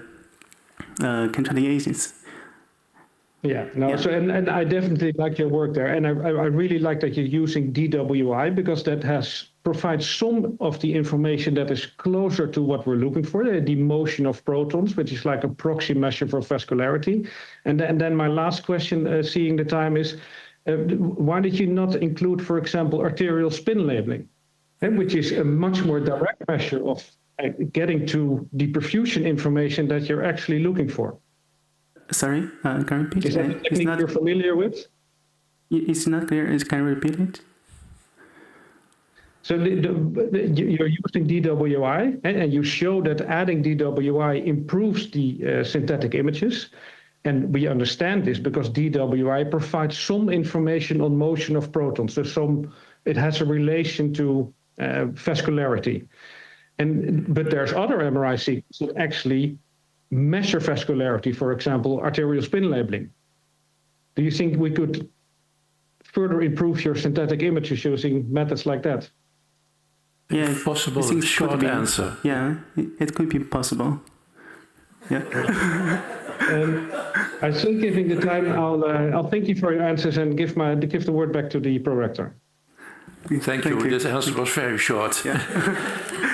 contrast agents. Yeah, no, Yeah. so and I definitely like your work there, and I really like that you're using DWI, because that provides some of the information that is closer to what we're looking for, the motion of protons, which is like a proxy measure for vascularity. And then my last question, seeing the time, is why did you not include, for example, arterial spin labeling, which is a much more direct measure of getting to the perfusion information that you're actually looking for? Sorry, can you repeat? Is that a technique you're familiar with? It's not clear. Can you repeat it? So you're using DWI, and you show that adding DWI improves the synthetic images. And we understand this because DWI provides some information on motion of protons. So it has a relation to vascularity. But there's other MRI sequences that actually measure vascularity, for example, arterial spin labeling. Do you think we could further improve your synthetic images using methods like that? Yeah, If possible, I think a short be, answer. Yeah, it could be possible. Yeah. I think, giving the time, I'll thank you for your answers and give the word back to the prorector. Thank you. This answer was very short. Yeah.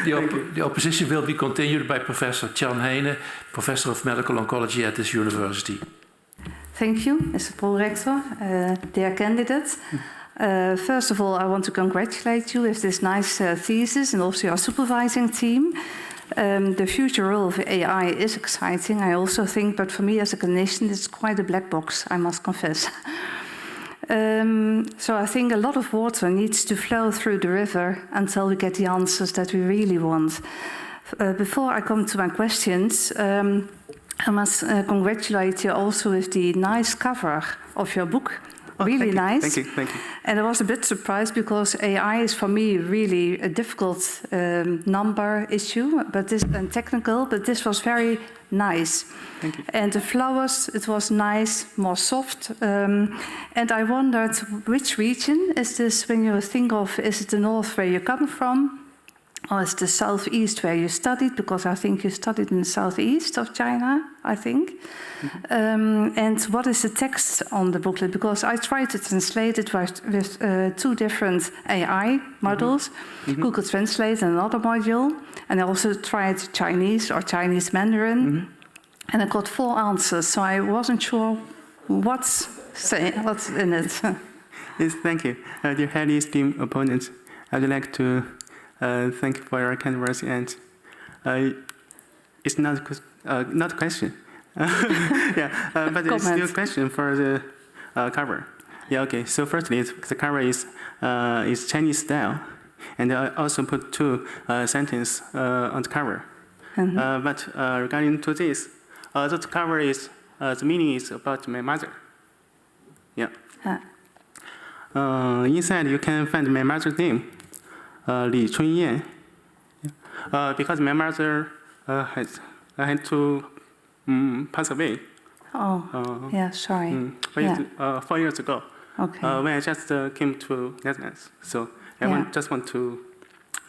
The opposition will be continued by Professor Chan Heine, Professor of Medical Oncology at this university. Thank you, Mr. Prorector, dear candidates. First of all, I want to congratulate you with this nice thesis and also your supervising team. The future role of AI is exciting, I also think, but for me as a clinician, it's quite a black box, I must confess. So I think a lot of water needs to flow through the river until we get the answers that we really want. Before I come to my questions, I must congratulate you also with the nice cover of your book. Oh, really nice. Thank you. And I was a bit surprised because AI is for me really a difficult number issue, and technical, but this was very nice. Thank you. And the flowers, it was nice, more soft. And I wondered, which region is this when you think of, is it the north where you come from? Or is it the southeast where you studied? Because I think you studied in the southeast of China, I think. And what is the text on the booklet? Because I tried to translate it with two different AI models, Google Translate and another module. And I also tried Chinese or Chinese Mandarin. And I got 4 answers, so I wasn't sure what's in it. Yes, thank you. Dear highly esteemed opponents, I'd like to thank you for your kind words, and it's not a question. But it's still a question for the cover. Yeah, okay. So firstly, the cover is Chinese style, and I also put 2 sentences on the cover. But regarding to this, the cover is the meaning is about my mother. Yeah. Inside you can find my mother's name, Li Chunyan. Because my mother had to pass away. Oh, yeah, sorry. 4 years ago. Okay. When I just came to Netherlands, so I just want to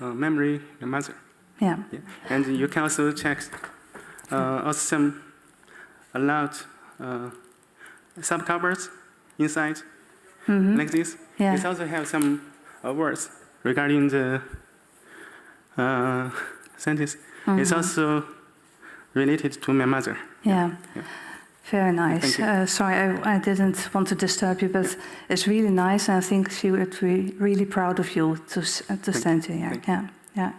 memory my mother. Yeah. And you can also check also a lot subcovers inside, like this. Yeah. It also have some words regarding the sentence. It's also related to my mother. Yeah. Very nice. Sorry, I didn't want to disturb you, but it's really nice, and I think she would be really proud of you to stand here. Yeah.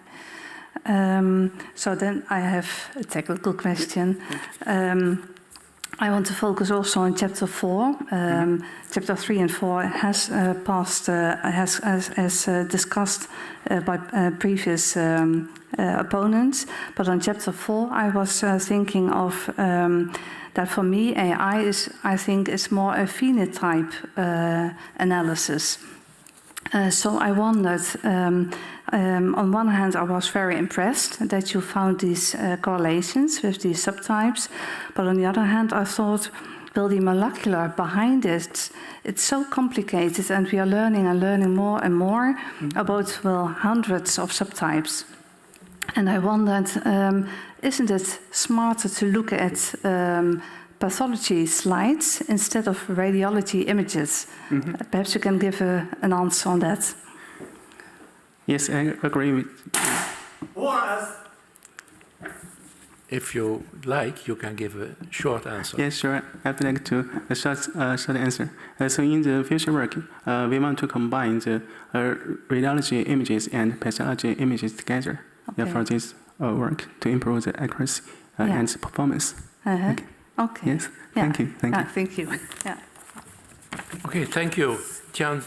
So then I have a technical question. I want to focus also on chapter 4. Chapter 3 and 4 has discussed by previous opponents. But on chapter 4, I was thinking of that for me, AI I think, is more a phenotype analysis. So I wondered, on one hand, I was very impressed that you found these correlations with these subtypes. But on the other hand, I thought, well, the molecular behind it, it's so complicated, and we are learning and learning more and more about, well, hundreds of subtypes. And I wondered, isn't it smarter to look at pathology slides instead of radiology images? Perhaps you can give an answer on that. Yes, I agree with If you like, you can give a short answer. Yes, sure. I'd like to a short answer. So in the future work, we want to combine the radiology images and pathology images together for this work to improve the accuracy and performance. Okay. Yes. Thank you. Thank you. Thank you. Yeah. Okay, thank you. Tianyu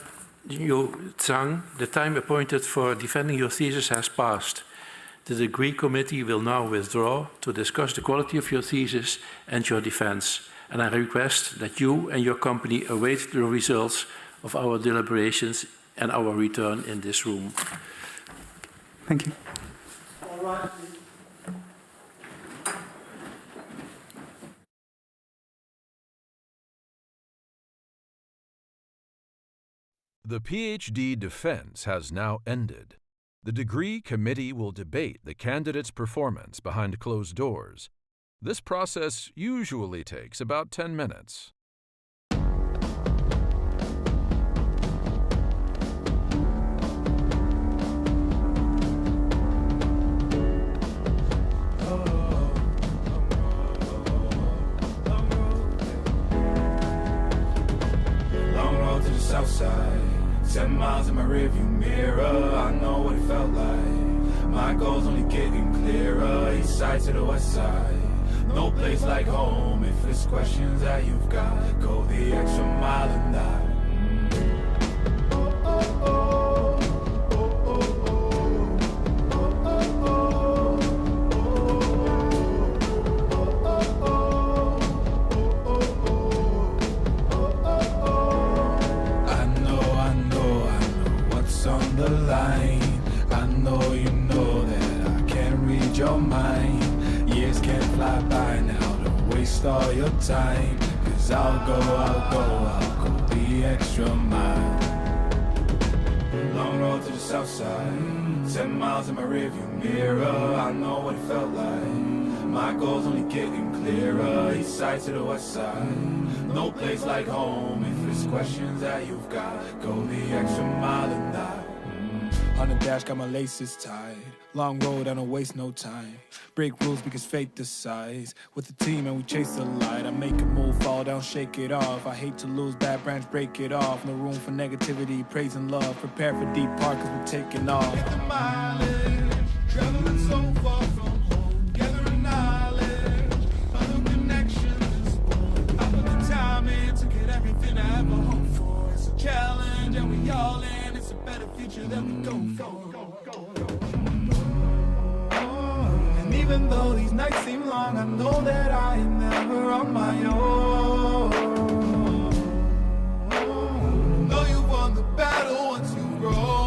Zhang, the time appointed for defending your thesis has passed. The degree committee will now withdraw to discuss the quality of your thesis and your defense. And I request that you and your company await the results of our deliberations and our return in this room. Thank you. All right. The PhD defense has now ended. The degree committee will debate the candidate's performance behind closed doors. This process usually takes about 10 minutes. Long road to the south side. 10 miles in my rearview mirror, I know what it felt like. My goal's only getting clearer, east side to the west side. No place like home, if it's questions that you've got, go the extra mile and that. The line, I know you know that I can't read your mind. Years can't fly by now, don't waste all your time. Cause I'll go the extra mile. Long road to the south side, 10 miles in my rearview mirror, I know what it felt like. My goal's only getting clearer, east side to the west side. No place like home, if it's questions that you've got, go the extra mile and die. On the dash, got my laces tied. Long road, I don't waste no time. Break rules because fate decides. With the team and we chase the light. I make a move, fall down, shake it off. I hate to lose, bad branch, break it off. No room for negativity, praise and love. Prepare for deep part cause we're taking off. Take the mileage, traveling so far from home. Gathering knowledge, other connections. I put the time in to get everything I ever hoped for. It's a challenge and we all in. It's a better future that we go for. And even though these nights seem long, I know that I am never on my own. Know you won the battle once you've grown.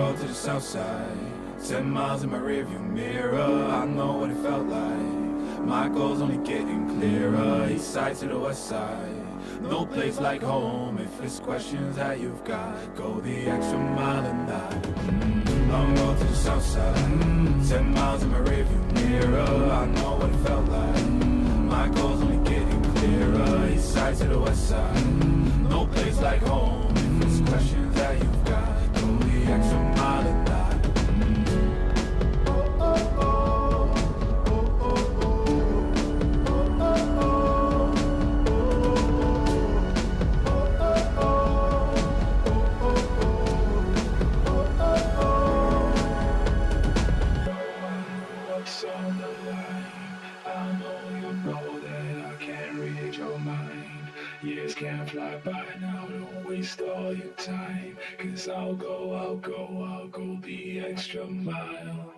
To the south side, 10 miles in my rearview mirror, I know what it felt like. My goal's only getting clearer, east side to the west side. No place like home, if it's questions that you've got, go the extra mile and die. Long road to the south side, 10 miles in my rearview mirror, I know what it felt like. My goal's only getting clearer, east side to the west side. No place like home, if it's questions that you've got, go the extra mile and die. waste all your time. 'Cause I'll go the extra mile.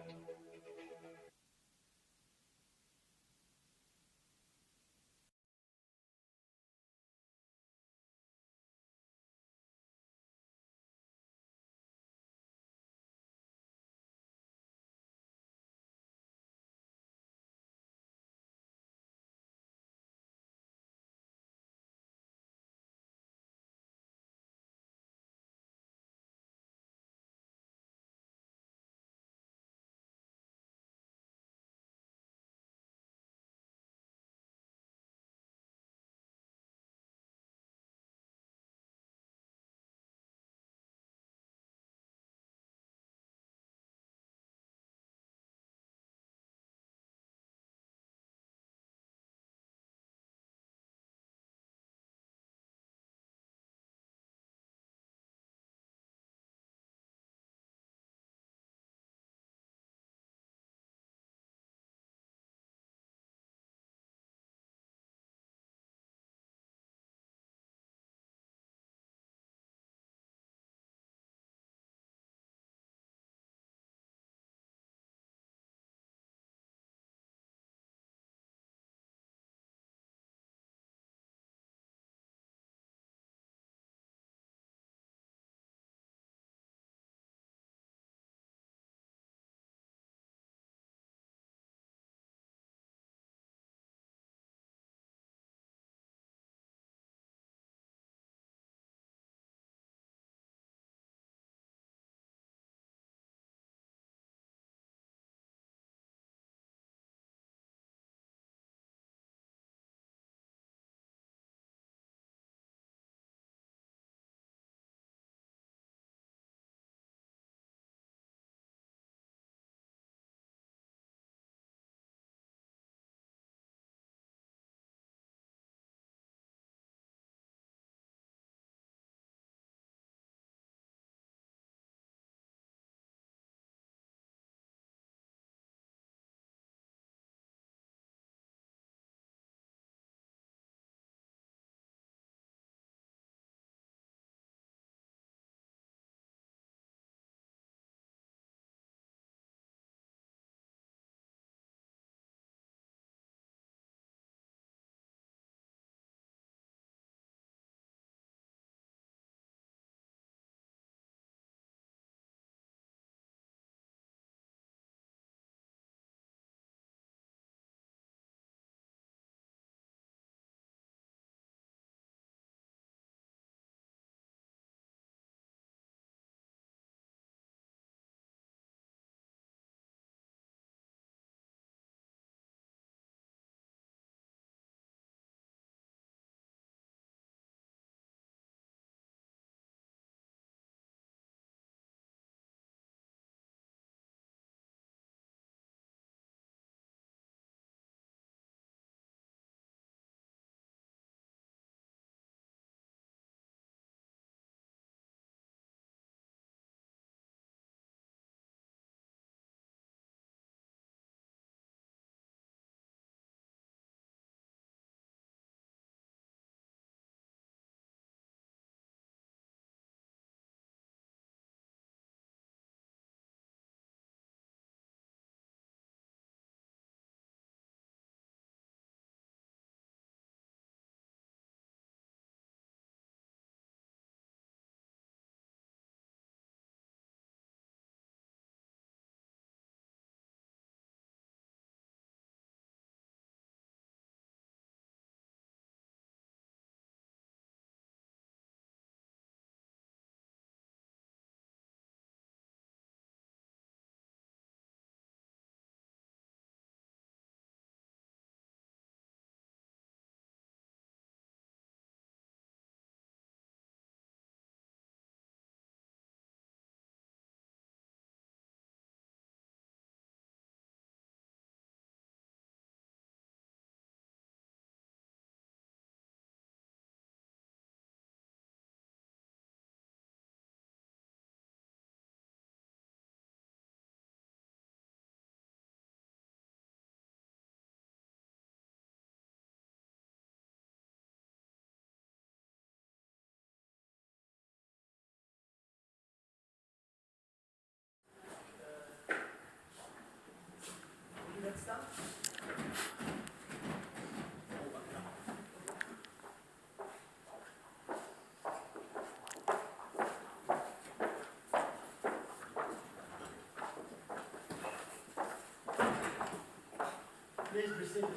Please be seated.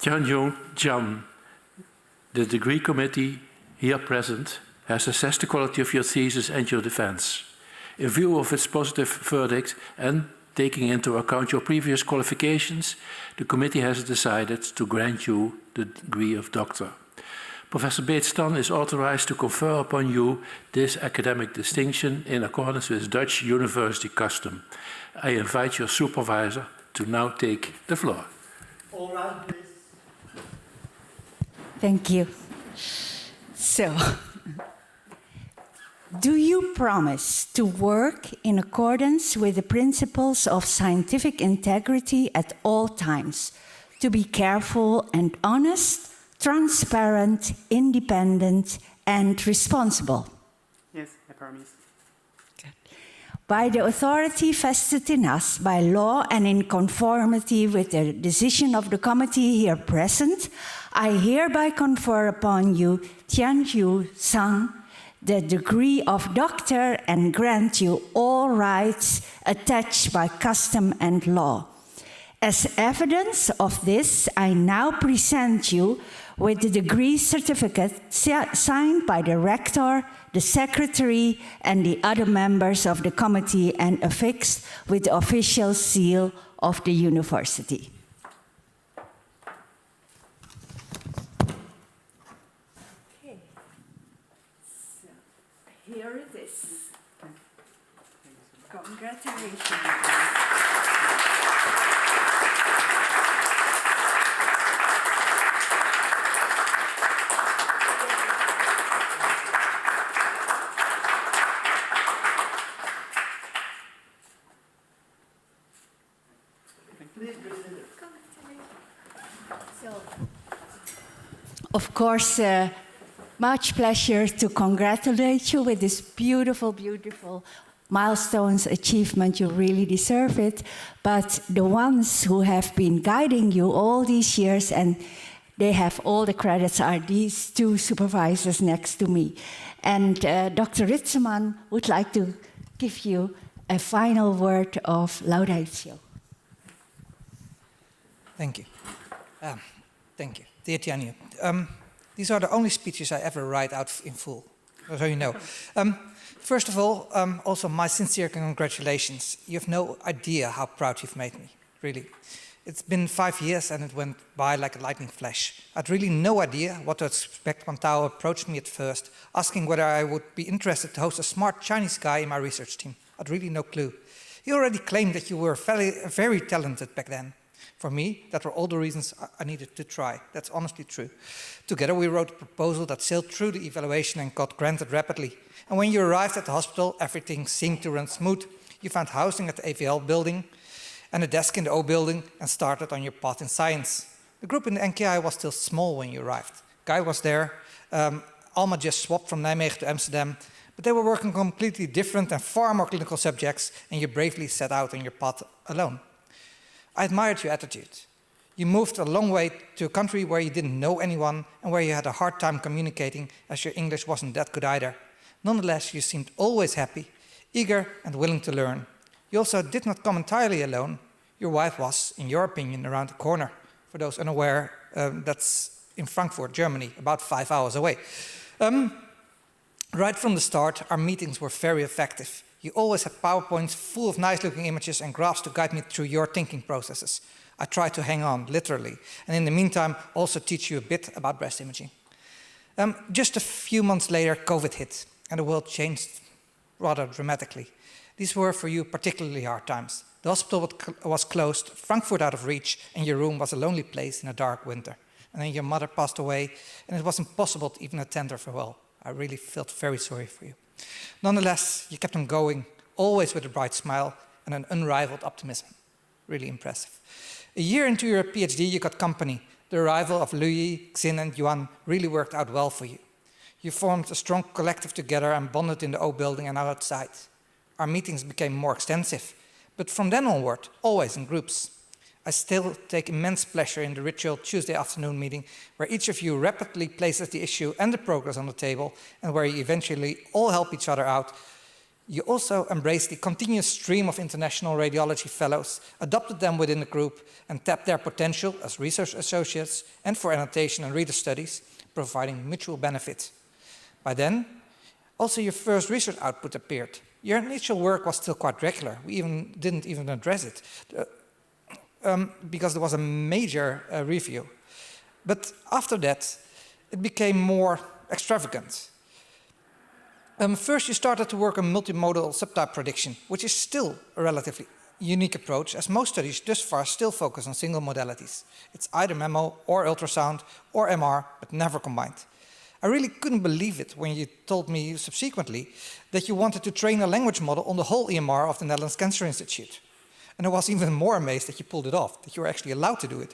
Tianyu Zhang, the degree committee here present has assessed the quality of your thesis and your defense. In view of its positive verdict and taking into account your previous qualifications, the committee has decided to grant you the degree of doctor. Professor Beetstan is authorized to confer upon you this academic distinction in accordance with Dutch university custom. I invite your supervisor to now take the floor. All right, please. Thank you. So, do you promise to work in accordance with the principles of scientific integrity at all times, to be careful and honest, transparent, independent, and responsible? Yes, I promise. By the authority vested in us by law and in conformity with the decision of the committee here present, I hereby confer upon you, Tianyu Zhang, the degree of doctor and grant you all rights attached by custom and law. As evidence of this, I now present you with the degree certificate signed by the rector, the secretary, and the other members of the committee and affixed with the official seal of the university. Okay. So, here it is. Congratulations. Of course, much pleasure to congratulate you with this beautiful, beautiful milestones, achievement. You really deserve it. But the ones who have been guiding you all these years, and they have all the credits, are these two supervisors next to me. And Dr. Ritzeman would like to give you a final word of laudatio. Thank you. Thank you. Dear Tianyu, these are the only speeches I ever write out in full, so you know. First of all, also my sincere congratulations. You have no idea how proud you've made me, really. It's been 5 years and it went by like a lightning flash. I had really no idea what to expect when Tao approached me at first, asking whether I would be interested to host a smart Chinese guy in my research team. I had really no clue. You already claimed that you were very talented back then. For me, that were all the reasons I needed to try. That's honestly true. Together we wrote a proposal that sailed through the evaluation and got granted rapidly. And when you arrived at the hospital, everything seemed to run smooth. You found housing at the AVL building and a desk in the O building and started on your path in science. The group in the NKI was still small when you arrived. Guy was there. Alma just swapped from Nijmegen to Amsterdam. But they were working completely different and far more clinical subjects, and you bravely set out on your path alone. I admired your attitude. You moved a long way to a country where you didn't know anyone and where you had a hard time communicating as your English wasn't that good either. Nonetheless, you seemed always happy, eager and willing to learn. You also did not come entirely alone. Your wife was, in your opinion, around the corner. For those unaware, that's in Frankfurt, Germany, about 5 hours away. Right from the start, our meetings were very effective. You always had PowerPoints full of nice-looking images and graphs to guide me through your thinking processes. I tried to hang on, literally, and in the meantime, also teach you a bit about breast imaging. Just a few months later, COVID hit, and the world changed rather dramatically. These were, for you, particularly hard times. The hospital was closed, Frankfurt out of reach, and your room was a lonely place in a dark winter. And then your mother passed away, and it was impossible to even attend her farewell. I really felt very sorry for you. Nonetheless, you kept on going, always with a bright smile and an unrivaled optimism. Really impressive. A year into your PhD, you got company. The arrival of Louis, Xin, and Yuan really worked out well for you. You formed a strong collective together and bonded in the O building and outside. Our meetings became more extensive, but from then onward, always in groups. I still take immense pleasure in the ritual Tuesday afternoon meeting where each of you rapidly places the issue and the progress on the table and where you eventually all help each other out. You also embrace the continuous stream of international radiology fellows, adopted them within the group and tapped their potential as research associates and for annotation and reader studies, providing mutual benefit. By then, also your first research output appeared. Your initial work was still quite regular. We didn't even address it because there was a major review. But after that, it became more extravagant. First, you started to work on multimodal subtype prediction, which is still a relatively unique approach, as most studies thus far still focus on single modalities. It's either mammo or ultrasound or MR, but never combined. I really couldn't believe it when you told me subsequently that you wanted to train a language model on the whole EMR of the Netherlands Cancer Institute. And I was even more amazed that you pulled it off, that you were actually allowed to do it.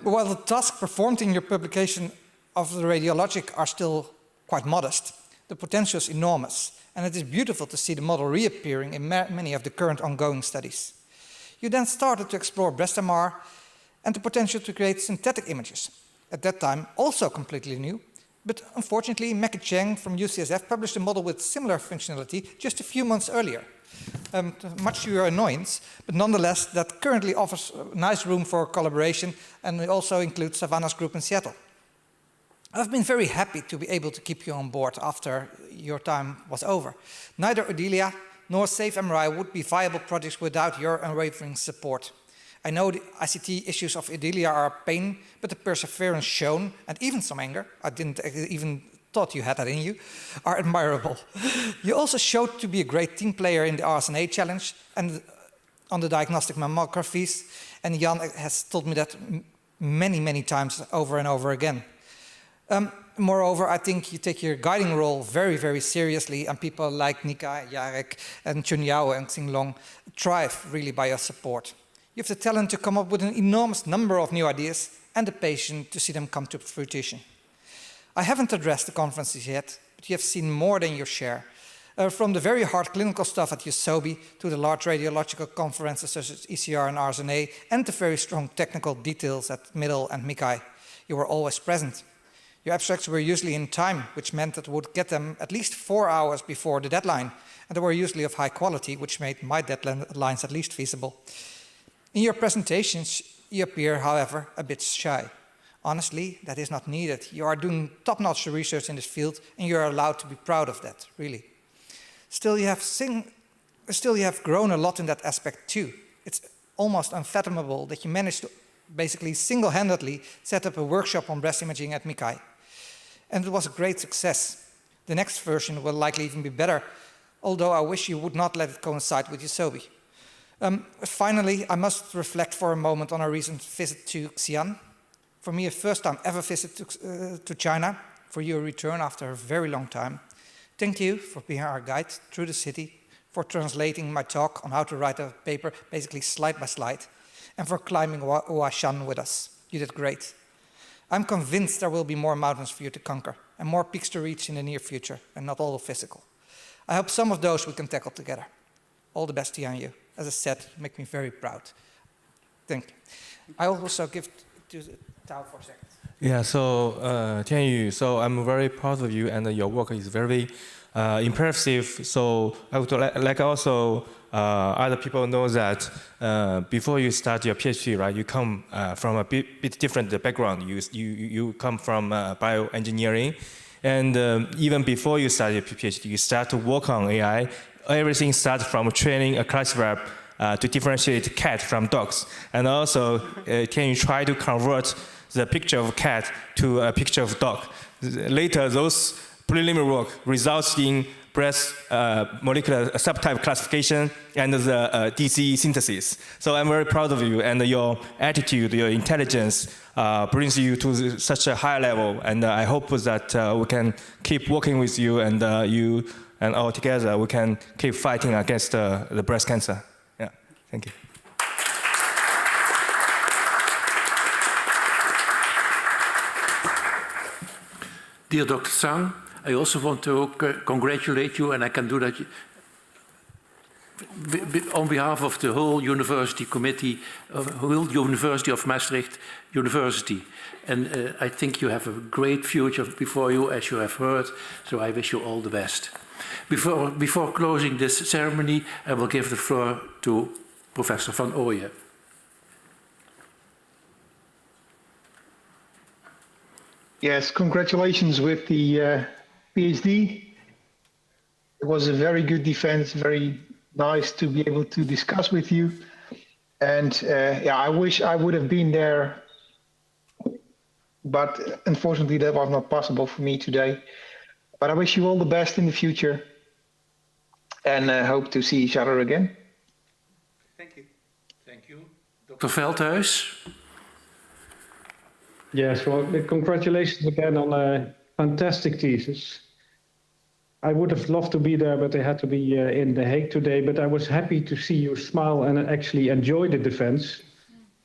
While the tasks performed in your publication of the radiologic are still quite modest, the potential is enormous, and it is beautiful to see the model reappearing in many of the current ongoing studies. You then started to explore breast MR and the potential to create synthetic images. At that time, also completely new, but unfortunately, Meki Cheng from UCSF published a model with similar functionality just a few months earlier. Much to your annoyance, but nonetheless, that currently offers nice room for collaboration, and it also includes Savannah's group in Seattle. I've been very happy to be able to keep you on board after your time was over. Neither Odelia nor Safe MRI would be viable projects without your unwavering support. I know the ICT issues of Odelia are a pain, but the perseverance shown, and even some anger, I didn't even thought you had that in you, are admirable. You also showed to be a great team player in the RSNA challenge and on the diagnostic mammographies, and Jan has told me that many, many times over and over again. Moreover, I think you take your guiding role very, very seriously, and people like Nika, Jarek, and Chun Yao and Xing Long thrive really by your support. You have the talent to come up with an enormous number of new ideas and the patience to see them come to fruition. I haven't addressed the conferences yet, but you have seen more than your share. From the very hard clinical stuff at USOBI to the large radiological conferences such as ECR and RSNA, and the very strong technical details at Middle and MICAI. You were always present. Your abstracts were usually in time, which meant that we would get them at least 4 hours before the deadline, and they were usually of high quality, which made my deadlines at least feasible. In your presentations, you appear, however, a bit shy. Honestly, that is not needed. You are doing top-notch research in this field, and you are allowed to be proud of that, really. Still, you have grown a lot in that aspect too. It's almost unfathomable that you managed to basically single-handedly set up a workshop on breast imaging at MICAI. And it was a great success. The next version will likely even be better, although I wish you would not let it coincide with USOBI. Finally, I must reflect for a moment on our recent visit to Xi'an. For me, a first time ever visit to China, for you a return after a very long time. Thank you for being our guide through the city, for translating my talk on how to write a paper, basically slide by slide, and for climbing Huashan with us. You did great. I'm convinced there will be more mountains for you to conquer and more peaks to reach in the near future, and not all physical. I hope some of those we can tackle together. All the best, Tianyu. As I said, you make me very proud. Thank you. I also give to Tao for a second. Yeah, so Tianyu, so I'm very proud of you, and your work is very impressive. So I would like also other people know that before you start your PhD, right, you come from a bit different background. You come from bioengineering, and even before you start your PhD, you start to work on AI. Everything starts from training a classifier to differentiate cat from dogs, and also can you try to convert the picture of cat to a picture of dog. Later, those preliminary work results in breast molecular subtype classification and the DC synthesis. So I'm very proud of you, and your attitude, your intelligence brings you to such a high level, and I hope that we can keep working with you, and and all together we can keep fighting against the breast cancer. Yeah, thank you. Dear Dr. Zhang, I also want to congratulate you, and I can do that on behalf of the whole university committee, whole University of Maastricht University. And I think you have a great future before you, as you have heard, so I wish you all the best. Before closing this ceremony, I will give the floor to Professor van Ooyen. Yes, congratulations with the PhD. It was a very good defense, very nice to be able to discuss with you. And yeah, I wish I would have been there, but unfortunately that was not possible for me today. But I wish you all the best in the future and hope to see each other again. Thank you. Thank you. Dr. Veldhuis. Yes, well, congratulations again on a fantastic thesis. I would have loved to be there, but I had to be in The Hague today. But I was happy to see you smile and actually enjoy the defense.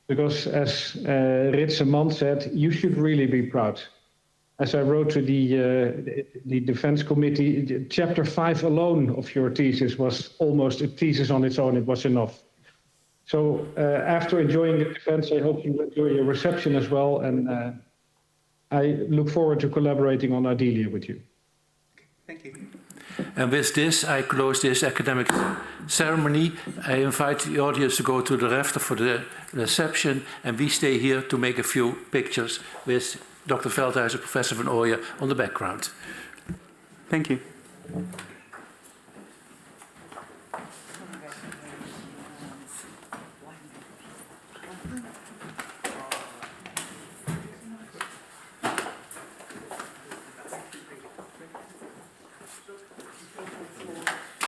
Because as Ritse Mann said, you should really be proud. As I wrote to the defense committee, chapter 5 alone of your thesis was almost a thesis on its own. It was enough. So after enjoying the defense, I hope you enjoy your reception as well. And I look forward to collaborating on Adelia with you. Thank you. And with this, I close this academic ceremony. I invite the audience to go to the left for the reception, and we stay here to make a few pictures with Dr. Veldhuis and Professor van Ooyen on the background. Thank you.